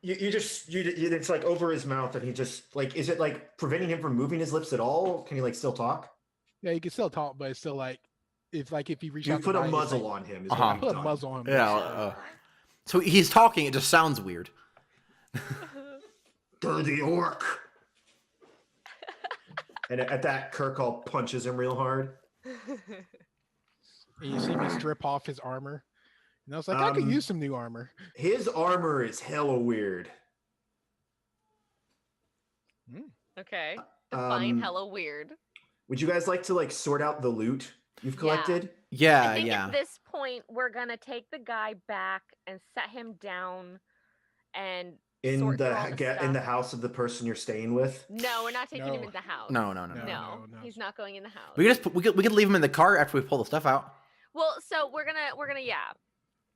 Speaker 2: it's like over his mouth, and he just like, is it like preventing him from moving his lips at all? Can he like still talk?
Speaker 3: Yeah, he can still talk, but it's still like, if he reaches
Speaker 2: You
Speaker 3: out,
Speaker 2: put a
Speaker 3: to bite, it's
Speaker 2: muzzle
Speaker 3: like,
Speaker 2: on him. Is
Speaker 1: Uh-huh.
Speaker 2: what
Speaker 3: I
Speaker 2: you've
Speaker 3: put a
Speaker 2: done.
Speaker 3: muzzle on him.
Speaker 1: Yeah. So he's talking. It just sounds weird.
Speaker 2: Dirty orc. And at that, Kirk all punches him real hard.
Speaker 3: And you see me strip off his armor. And I was like, I could use some new armor.
Speaker 2: His armor is hella weird.
Speaker 4: Okay. Define
Speaker 2: Um,
Speaker 4: hella weird.
Speaker 2: Would you guys like to like sort out the loot you've
Speaker 4: Yeah.
Speaker 2: collected?
Speaker 1: Yeah,
Speaker 4: I think
Speaker 1: yeah.
Speaker 4: at this point we're gonna take the guy back and set him down and
Speaker 2: In
Speaker 4: sort through
Speaker 2: the
Speaker 4: all the
Speaker 2: in the
Speaker 4: stuff.
Speaker 2: house of the person you're staying with?
Speaker 4: No, we're not taking him
Speaker 3: No.
Speaker 4: in the house.
Speaker 1: No.
Speaker 4: No,
Speaker 3: no.
Speaker 4: he's not going in the house.
Speaker 1: We could leave him in the car after we pull the stuff out.
Speaker 4: Well, so we're gonna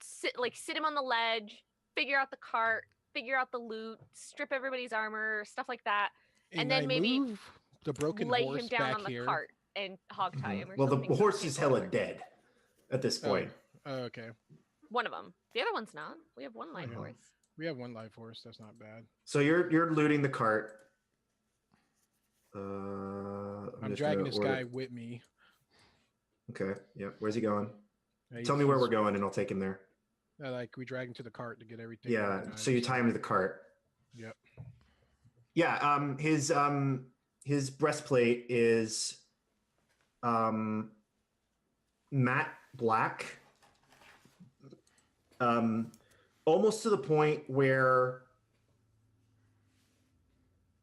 Speaker 4: sit him on the ledge, figure out the cart, figure out the loot, strip everybody's armor, stuff like that, and then
Speaker 3: I
Speaker 4: maybe
Speaker 3: move the broken
Speaker 4: lay
Speaker 3: horse
Speaker 4: him down
Speaker 3: back
Speaker 4: on the
Speaker 3: here.
Speaker 4: cart and hog tie him or
Speaker 2: Well,
Speaker 4: something.
Speaker 2: the
Speaker 4: so
Speaker 2: horse
Speaker 4: he
Speaker 2: is
Speaker 4: can't go
Speaker 2: hella
Speaker 4: anywhere.
Speaker 2: dead at this point.
Speaker 3: Oh, okay.
Speaker 4: One of them. The other one's not. We have one live
Speaker 3: Okay.
Speaker 4: horse.
Speaker 3: We have one live horse. That's not bad.
Speaker 2: So you're looting the cart.
Speaker 3: I'm
Speaker 2: just
Speaker 3: dragging
Speaker 2: gonna
Speaker 3: this
Speaker 2: order-
Speaker 3: guy with me.
Speaker 2: Okay. Yeah. Where's he going?
Speaker 3: Yeah,
Speaker 2: Tell me where we're going, and I'll take him there.
Speaker 3: Like we drag him to the cart to get everything.
Speaker 2: Yeah.
Speaker 3: organized.
Speaker 2: So you tie him to the cart.
Speaker 3: Yep.
Speaker 2: Yeah. His breastplate is matte black. Almost to the point where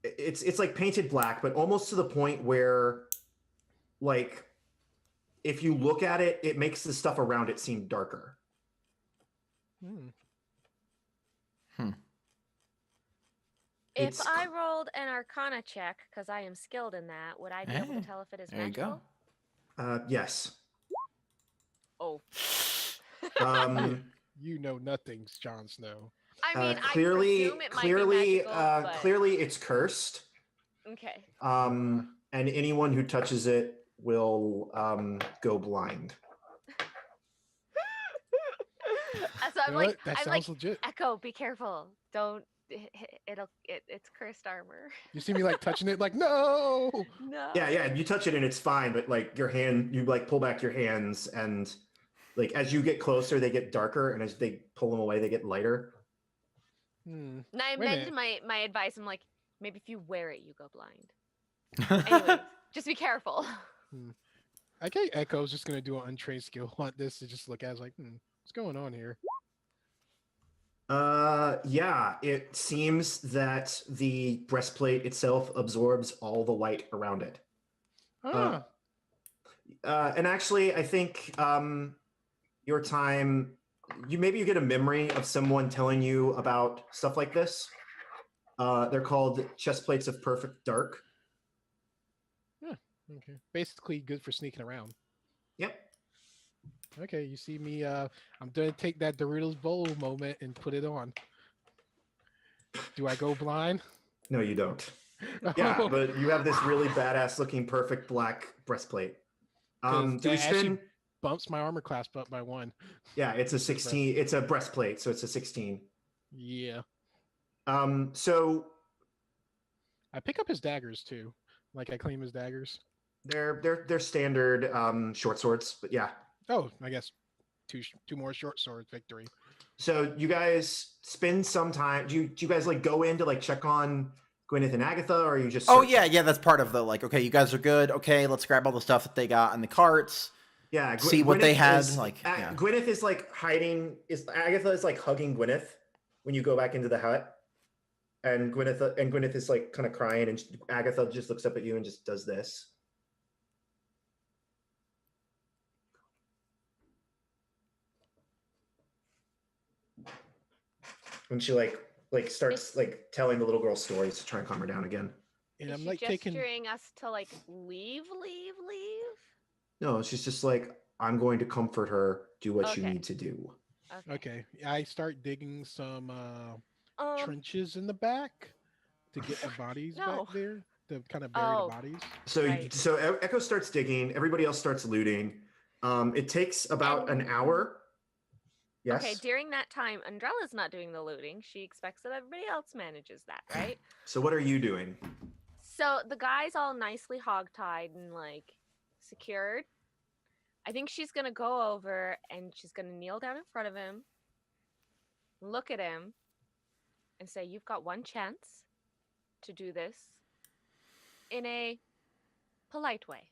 Speaker 2: it's like painted black, but almost to the point where, like, if you look at it, it makes the stuff around it seem darker.
Speaker 4: If
Speaker 2: It's-
Speaker 4: I rolled an Arcana check, because I am skilled in that, would I be able to
Speaker 1: Hey,
Speaker 4: tell if it is
Speaker 1: there you go.
Speaker 4: magical?
Speaker 2: Yes.
Speaker 4: Oh.
Speaker 3: You know nothing, Jon Snow.
Speaker 4: I mean,
Speaker 2: clearly,
Speaker 4: I presume it might
Speaker 2: clearly,
Speaker 4: be magical, but...
Speaker 2: clearly, it's cursed.
Speaker 4: Okay.
Speaker 2: And anyone who touches it will go blind.
Speaker 4: So I'm
Speaker 3: You know
Speaker 4: like,
Speaker 3: what? That
Speaker 4: I'm
Speaker 3: sounds
Speaker 4: like,
Speaker 3: legit.
Speaker 4: Echo, be careful. Don't. It's cursed armor.
Speaker 3: You see me like touching it, like no.
Speaker 4: No.
Speaker 2: Yeah. You touch it and it's fine, but like your hand, you like pull back your hands, and like as you get closer, they get darker, and as they pull them away, they get lighter.
Speaker 3: Hmm.
Speaker 4: And I
Speaker 3: Wait a
Speaker 4: amend
Speaker 3: minute.
Speaker 4: my advice. I'm like, maybe if you wear it, you go blind. Anyways, just be careful.
Speaker 3: I think Echo's just gonna do an untrained skill on this to just look at it like, what's going on here?
Speaker 2: Yeah, it seems that the breastplate itself absorbs all the light around it.
Speaker 3: Ah,
Speaker 2: And actually, I think your time, you get a memory of someone telling you about stuff like this. They're called chest plates of perfect dark.
Speaker 3: okay. Basically good for sneaking around.
Speaker 2: Yep.
Speaker 3: Okay, you see me. I'm gonna take that Doritos Bowl moment and put it on. Do I go blind?
Speaker 2: No, you don't. Yeah, but you have this really badass looking perfect black breastplate.
Speaker 3: 'Cause
Speaker 2: Do we
Speaker 3: that actually
Speaker 2: spin?
Speaker 3: bumps my armor class up by 1.
Speaker 2: Yeah, it's a
Speaker 3: It's a breast-
Speaker 2: 16. It's a breastplate, so it's a 16.
Speaker 3: Yeah,
Speaker 2: So
Speaker 3: I pick up his daggers too. Like I claim his daggers.
Speaker 2: they're standard short swords, but yeah.
Speaker 3: Oh, I guess two more short swords victory.
Speaker 2: So you guys spend some time. Do you guys like go in to like check on Gwyneth and Agatha, or are you just?
Speaker 1: Oh
Speaker 2: searching?
Speaker 1: yeah, that's part of the like. Okay, you guys are good. Okay, let's grab all the stuff that they got in the carts.
Speaker 2: Yeah.
Speaker 1: See what they had,
Speaker 2: Is,
Speaker 1: like, yeah.
Speaker 2: Gwyneth is like hiding. Agatha is like hugging Gwyneth when you go back into the hut, and Gwyneth is like kind of crying, and Agatha just looks up at you and just does this. And she like starts like telling the little girl stories to try and calm her down again.
Speaker 3: And
Speaker 4: Is
Speaker 3: I'm
Speaker 4: she
Speaker 3: like
Speaker 4: gesturing us to like leave?
Speaker 2: No, she's just like, I'm going to comfort her. Do what you
Speaker 4: Okay.
Speaker 2: need to do.
Speaker 3: Okay, I start digging some
Speaker 4: Um.
Speaker 3: trenches in the back to get the bodies
Speaker 4: No.
Speaker 3: back there. To kind of bury
Speaker 4: Oh.
Speaker 3: the bodies.
Speaker 2: So
Speaker 4: Right.
Speaker 2: so Echo starts digging. Everybody else starts looting. It takes about an hour. Yes.
Speaker 4: Okay, during that time, Andrella's not doing the looting. She expects that everybody else manages that, right?
Speaker 2: So what are you doing?
Speaker 4: So the guy's all nicely hogtied and like secured. I think she's gonna go over and she's gonna kneel down in front of him, look at him, and say, "You've got one chance to do this in a polite way.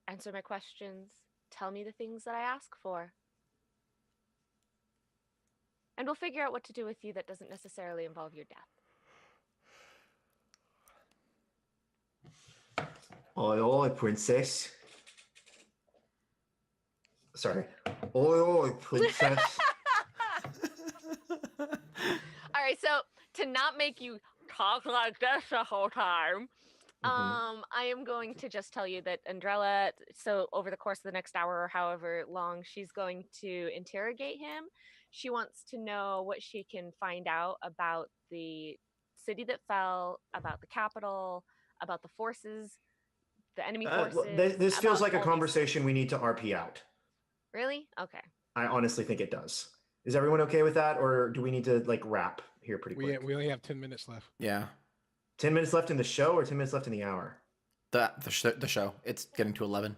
Speaker 4: Answer my questions. Tell me the things that I ask for. And we'll figure out what to do with you that doesn't necessarily involve your death."
Speaker 2: Oi, princess. Sorry. Oi, princess.
Speaker 4: All right, so to not make you talk like this the whole time, I am going to just tell you that Andrella, so over the course of the next hour or however long, she's going to interrogate him. She wants to know what she can find out about the city that fell, about the capital, about the forces, the enemy forces.
Speaker 2: This feels
Speaker 4: about
Speaker 2: like a
Speaker 4: all these-
Speaker 2: conversation we need to RP out.
Speaker 4: Really? Okay.
Speaker 2: I honestly think it does. Is everyone okay with that, or do we need to like wrap here pretty quick?
Speaker 3: We only have 10 minutes left.
Speaker 1: Yeah.
Speaker 2: 10 minutes left in the show, or 10 minutes left in the hour?
Speaker 1: The show. It's getting to 11.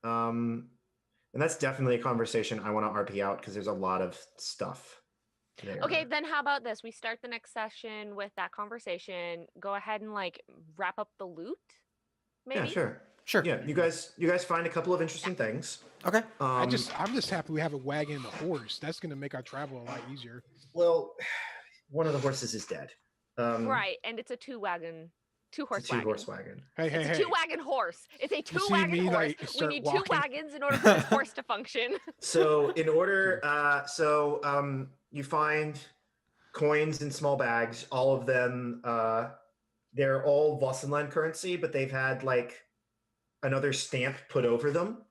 Speaker 2: And that's definitely a conversation I want to RP out because there's a lot of stuff there.
Speaker 4: Okay, then how about this? We start the next session with that conversation. Go ahead and like wrap up the loot. Maybe.
Speaker 2: Yeah, sure.
Speaker 1: Sure.
Speaker 2: Yeah, you guys find a couple of interesting things.
Speaker 1: Okay.
Speaker 3: I'm just happy we have a wagon and a horse. That's gonna make our travel a lot easier.
Speaker 2: Well, one of the horses is dead.
Speaker 4: Right, and it's a two horse
Speaker 2: It's a
Speaker 4: wagon.
Speaker 2: two-horse wagon.
Speaker 3: Hey,
Speaker 4: It's a two wagon horse. It's a two
Speaker 3: see
Speaker 4: wagon
Speaker 3: me,
Speaker 4: horse.
Speaker 3: like,
Speaker 4: We
Speaker 3: start
Speaker 4: need
Speaker 3: walking?
Speaker 4: two wagons in order for this horse to function.
Speaker 2: So in order, you find coins in small bags. All of them, they're all Vossenland currency, but they've had like another stamp put over them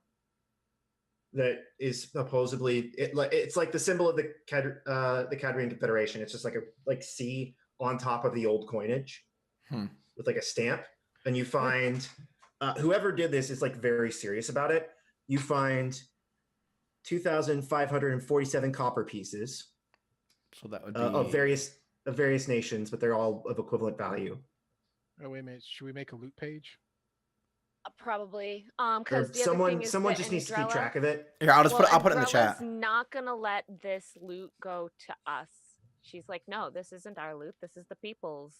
Speaker 2: that is supposedly it's like the symbol of the Cadrian Confederation. It's just like a C on top of the old coinage with like a stamp. And you find whoever did this is like very serious about it. You find 2,547 copper pieces
Speaker 1: So that would be
Speaker 2: of various nations, but they're all of equivalent value.
Speaker 3: Oh wait a minute. Should we make a loot page?
Speaker 4: Probably.
Speaker 2: Or
Speaker 4: Because the other thing is
Speaker 2: someone
Speaker 4: that
Speaker 2: just needs to keep
Speaker 4: Andrella-
Speaker 2: track of it.
Speaker 1: Here, I'll just
Speaker 4: well,
Speaker 1: I'll put it in the
Speaker 4: Andrella's
Speaker 1: chat.
Speaker 4: not gonna let this loot go to us. She's like, no, this isn't our loot. This is the people's.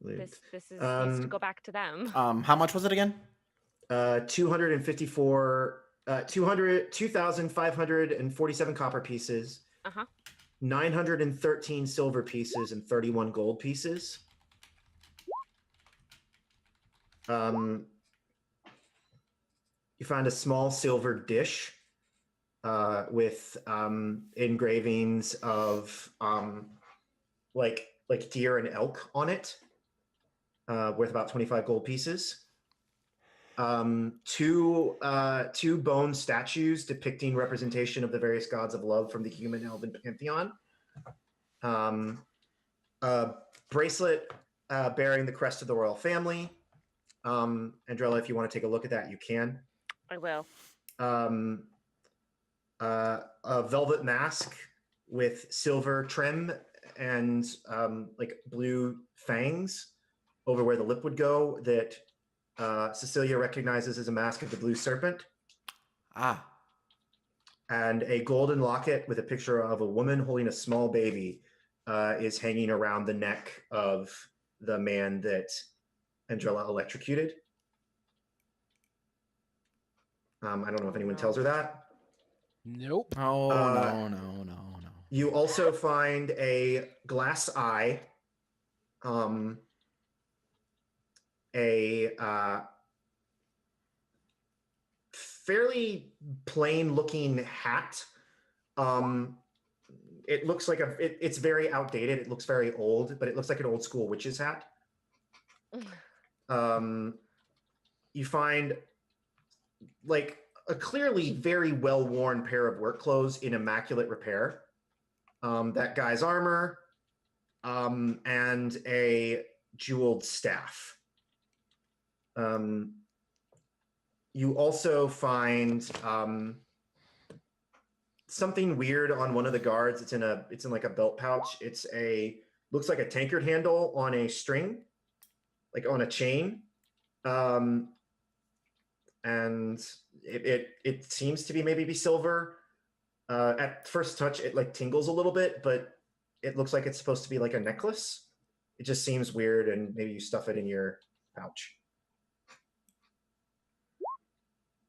Speaker 4: This is needs to go back to them.
Speaker 1: How much was it again?
Speaker 2: 2,547 copper pieces, 913 silver pieces, and 31 gold pieces. You find a small silver dish with engravings of like deer and elk on it, worth about 25 gold pieces. Two bone statues depicting representation of the various gods of love from the human elven pantheon. A bracelet bearing the crest of the royal family. Andrella, if you want to take a look at that, you can.
Speaker 4: I will.
Speaker 2: A velvet mask with silver trim and like blue fangs over where the lip would go that Cecilia recognizes as a mask of the blue serpent. And a golden locket with a picture of a woman holding a small baby is hanging around the neck of the man that Andrella electrocuted. I don't know if anyone tells her that.
Speaker 3: Nope.
Speaker 1: Oh, no.
Speaker 2: You also find a glass eye, a fairly plain looking hat. It looks like it's very outdated. It looks very old, but it looks like an old school witch's hat. You find like a clearly very well-worn pair of work clothes in immaculate repair. That guy's armor, and a jeweled staff. You also find something weird on one of the guards. It's in like a belt pouch. Looks like a tankard handle on a string, like on a chain. And it seems to be maybe silver. At first touch, it like tingles a little bit, but it looks like it's supposed to be like a necklace. It just seems weird, and maybe you stuff it in your pouch.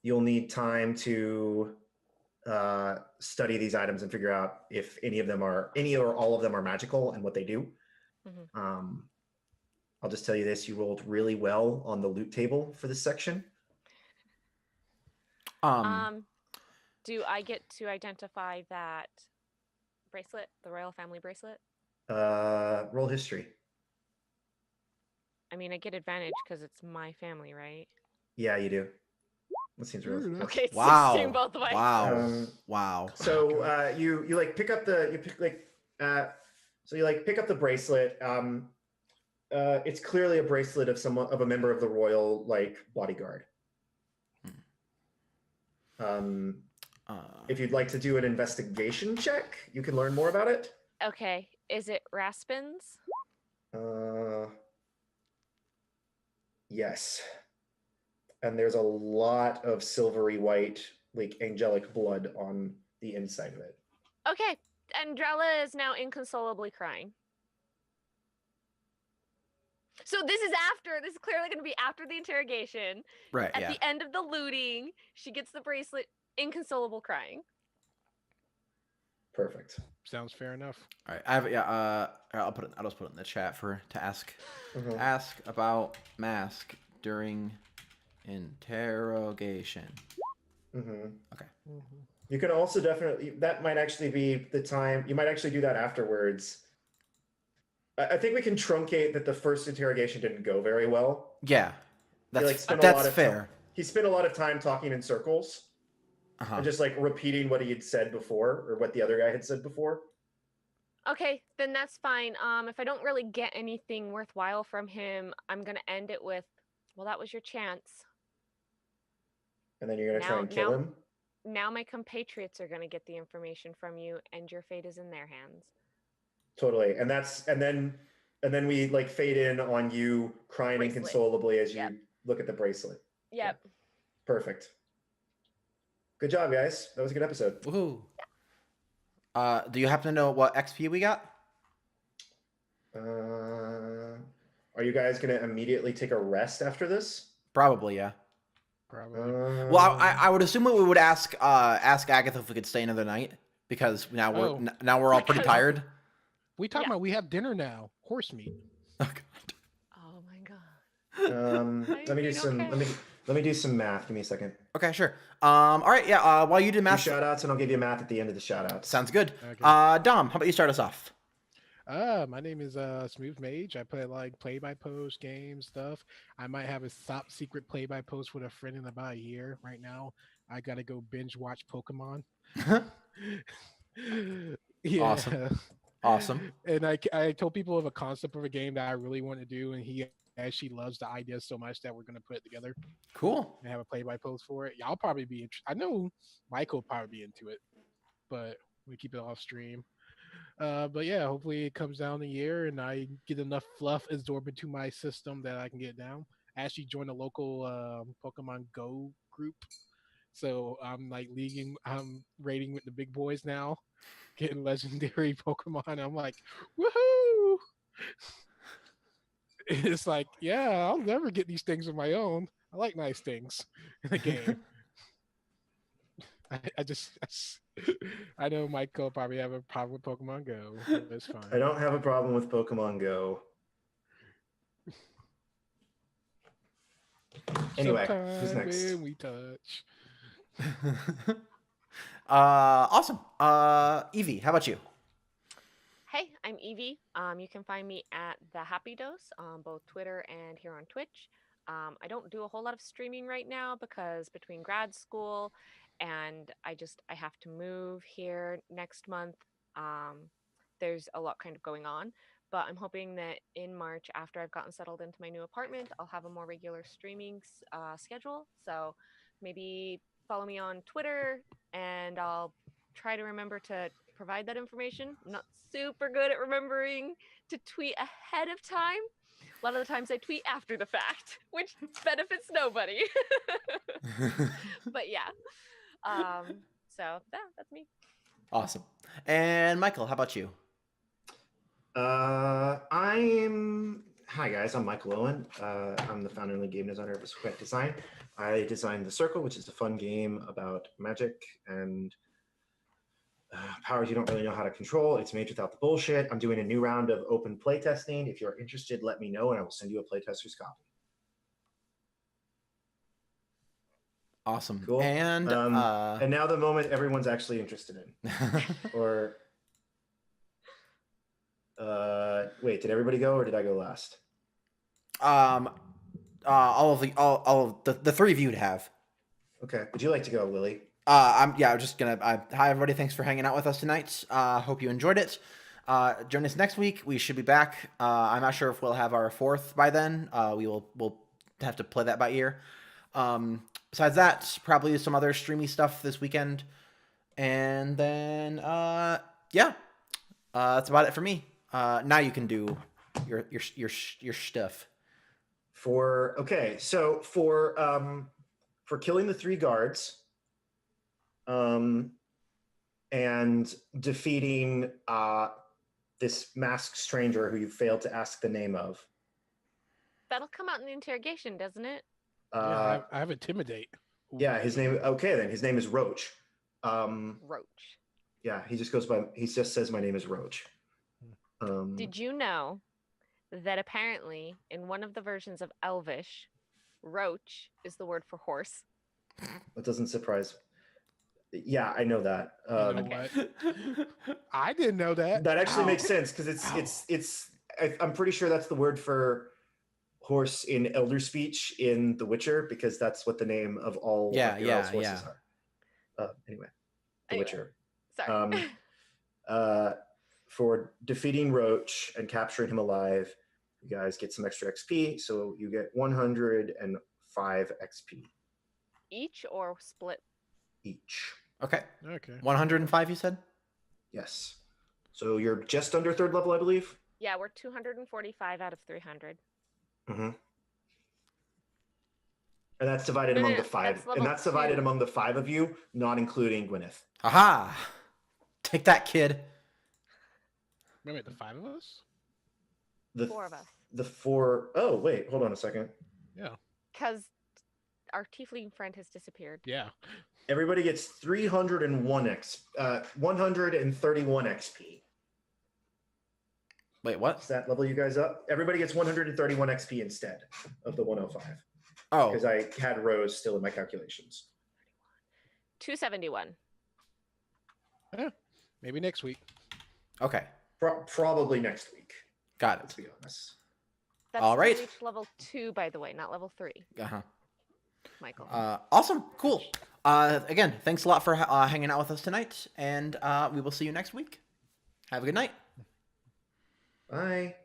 Speaker 2: You'll need time to study these items and figure out if any or all of them are magical and what they do. I'll just tell you this: you rolled really well on the loot table for this section.
Speaker 4: Do I get to identify that bracelet, the royal family bracelet?
Speaker 2: Roll history.
Speaker 4: I mean, I get advantage because it's my family, right?
Speaker 2: Yeah, you do. That seems real.
Speaker 4: Okay, it's
Speaker 1: Wow.
Speaker 4: 16 both ways.
Speaker 1: Wow.
Speaker 2: So you like pick up the pick up the bracelet. It's clearly a bracelet of a member of the royal bodyguard. If you'd like to do an investigation check, you can learn more about it.
Speaker 4: Okay, is it Raspin's?
Speaker 2: Yes. And there's a lot of silvery white, angelic blood on the inside of it.
Speaker 4: Okay, Andrella is now inconsolably crying. So this is clearly going to be after the interrogation.
Speaker 1: Right,
Speaker 4: At the end of the looting, she gets the bracelet, inconsolable crying.
Speaker 2: Perfect.
Speaker 3: Sounds fair enough.
Speaker 1: All right, I'll just put it in the chat to ask about mask during interrogation. Okay.
Speaker 2: You can also that might actually be the time. You might actually do that afterwards. I think we can truncate that the first interrogation didn't go very well.
Speaker 1: Yeah, that's fair.
Speaker 2: He spent a lot of time talking in circles and just repeating what he had said before or what the other guy had said before.
Speaker 4: Okay, then that's fine. If I don't really get anything worthwhile from him, I'm gonna end it with, well, that was your chance.
Speaker 2: And then you're gonna try and kill him?
Speaker 4: now my compatriots are going to get the information from you, and your fate is in their hands.
Speaker 2: Totally. And then we like fade in on you crying
Speaker 4: Bracelet.
Speaker 2: inconsolably as you
Speaker 4: Yep.
Speaker 2: look at the bracelet.
Speaker 4: Yep.
Speaker 2: Perfect. Good job, guys. That was a good episode.
Speaker 1: Woohoo. Do you happen to know what XP we got?
Speaker 2: Are you guys going to immediately take a rest after this?
Speaker 1: Probably, yeah.
Speaker 3: Probably.
Speaker 1: Well, I would assume we would ask Agatha if we could stay another night because now we're all pretty tired.
Speaker 3: We talking about we have dinner now. Horse meat.
Speaker 1: Oh, God.
Speaker 4: Oh my god.
Speaker 2: Let me do some.
Speaker 4: Okay.
Speaker 2: Let me do some math. Give me a second.
Speaker 1: Okay, sure. All right, yeah. While you do
Speaker 2: Do
Speaker 1: math,
Speaker 2: shout outs, and I'll give you math at the end of the shout outs.
Speaker 1: sounds good.
Speaker 3: Okay.
Speaker 1: Dom, how about you start us off?
Speaker 3: My name is Smooth Mage. I play like play-by-post games stuff. I might have a top secret play-by-post with a friend in about a year. Right now, I gotta go binge watch Pokemon. Yeah.
Speaker 1: Awesome.
Speaker 3: And I told people of a concept of a game that I really want to do, and he actually loves the idea so much that we're gonna put it together
Speaker 1: Cool.
Speaker 3: and have a play-by-post for it. Y'all probably be I know Michael will probably be into it, but we keep it off stream. But yeah, hopefully it comes down a year and I get enough fluff absorbed into my system that I can get down. I actually joined a local Pokemon Go group, so I'm like I'm raiding with the big boys now, getting legendary Pokemon. I'm like, woohoo! It's like, yeah, I'll never get these things on my own. I like nice things in the game. I know Michael probably have a problem with Pokemon Go. But it's fine.
Speaker 2: I don't have a problem with Pokemon Go. Anyway, who's
Speaker 3: Sometime
Speaker 2: next?
Speaker 3: when we touch.
Speaker 1: Awesome. Evie, how about you?
Speaker 4: Hey, I'm Evie. You can find me at The Happy Dose on both Twitter and here on Twitch. I don't do a whole lot of streaming right now because between grad school and I have to move here next month. There's a lot kind of going on, but I'm hoping that in March, after I've gotten settled into my new apartment, I'll have a more regular streaming schedule. So maybe follow me on Twitter and I'll try to remember to provide that information. I'm not super good at remembering to tweet ahead of time. A lot of the times I tweet after the fact, which benefits nobody. But yeah. So that's me.
Speaker 1: Awesome. And Michael, how about you?
Speaker 2: Hi guys, I'm Michael Owen. I'm the founder and lead game designer of Sweat Design. I designed The Circle, which is a fun game about magic and powers you don't really know how to control. It's made without the bullshit. I'm doing a new round of open playtesting. If you're interested, let me know and I will send you a playtester's copy.
Speaker 1: Awesome.
Speaker 2: Cool.
Speaker 1: And
Speaker 2: now the moment everyone's actually interested in. Or wait, did everybody go or did I go last?
Speaker 1: all of the three of you would have.
Speaker 2: Okay. Would you like to go, Lily?
Speaker 1: I'm just gonna. Hi everybody, thanks for hanging out with us tonight. Hope you enjoyed it. Join us next week. We should be back. I'm not sure if we'll have our fourth by then. We'll have to play that by ear. Besides that, probably some other streamy stuff this weekend, and then that's about it for me. Now you can do your stuff.
Speaker 2: For killing the three guards, and defeating this masked stranger who you failed to ask the name of.
Speaker 4: That'll come out in the interrogation, doesn't it?
Speaker 3: Yeah, I have Intimidate. Ooh.
Speaker 2: Yeah, his name. Okay, then his name is Roach.
Speaker 4: Roach.
Speaker 2: Yeah, he just says my name is Roach.
Speaker 4: Did you know that apparently in one of the versions of Elvish, Roach is the word for horse?
Speaker 2: That doesn't surprise. Yeah, I know that.
Speaker 3: You know what? I didn't know that.
Speaker 2: That actually makes sense because it's. I'm pretty sure that's the word for horse in Elder Speech in The Witcher because that's what the name of all of Geralt's horses are. Anyway, Witcher.
Speaker 4: Sorry.
Speaker 2: For defeating Roach and capturing him alive, you guys get some extra XP. So you get 105 XP.
Speaker 4: Each or split?
Speaker 2: Each.
Speaker 1: Okay.
Speaker 3: Okay.
Speaker 1: 105, you said?
Speaker 2: Yes. So you're just under third level, I believe.
Speaker 4: Yeah, we're 245 out of 300.
Speaker 2: Mm-hmm. And that's divided
Speaker 4: No, no,
Speaker 2: among
Speaker 4: no,
Speaker 2: the five.
Speaker 4: that's
Speaker 2: And
Speaker 4: level
Speaker 2: that's divided
Speaker 4: 2.
Speaker 2: among the 5 of you, not including Gwyneth.
Speaker 1: Aha! Take that, kid.
Speaker 3: Wait a minute, the 5 of us?
Speaker 2: The
Speaker 4: 4 of us.
Speaker 2: The 4. Oh, wait. Hold on a second.
Speaker 3: Yeah.
Speaker 4: Because our tiefling friend has disappeared.
Speaker 3: Yeah.
Speaker 2: Everybody gets 131 XP.
Speaker 1: Wait, what?
Speaker 2: Does that level you guys up? Everybody gets 131 XP instead of the 105.
Speaker 1: Oh,
Speaker 2: Because I had Rose still in my calculations.
Speaker 4: 271.
Speaker 3: Maybe next week.
Speaker 1: okay.
Speaker 2: Probably next week,
Speaker 1: Got
Speaker 2: let's
Speaker 1: it.
Speaker 2: be honest.
Speaker 4: That's
Speaker 1: All
Speaker 4: to
Speaker 1: right.
Speaker 4: reach level 2, by the way, not level 3,
Speaker 1: Uh-huh.
Speaker 4: Michael.
Speaker 1: Awesome. Cool. Again, thanks a lot for hanging out with us tonight, and we will see you next week. Have a good night.
Speaker 2: Bye.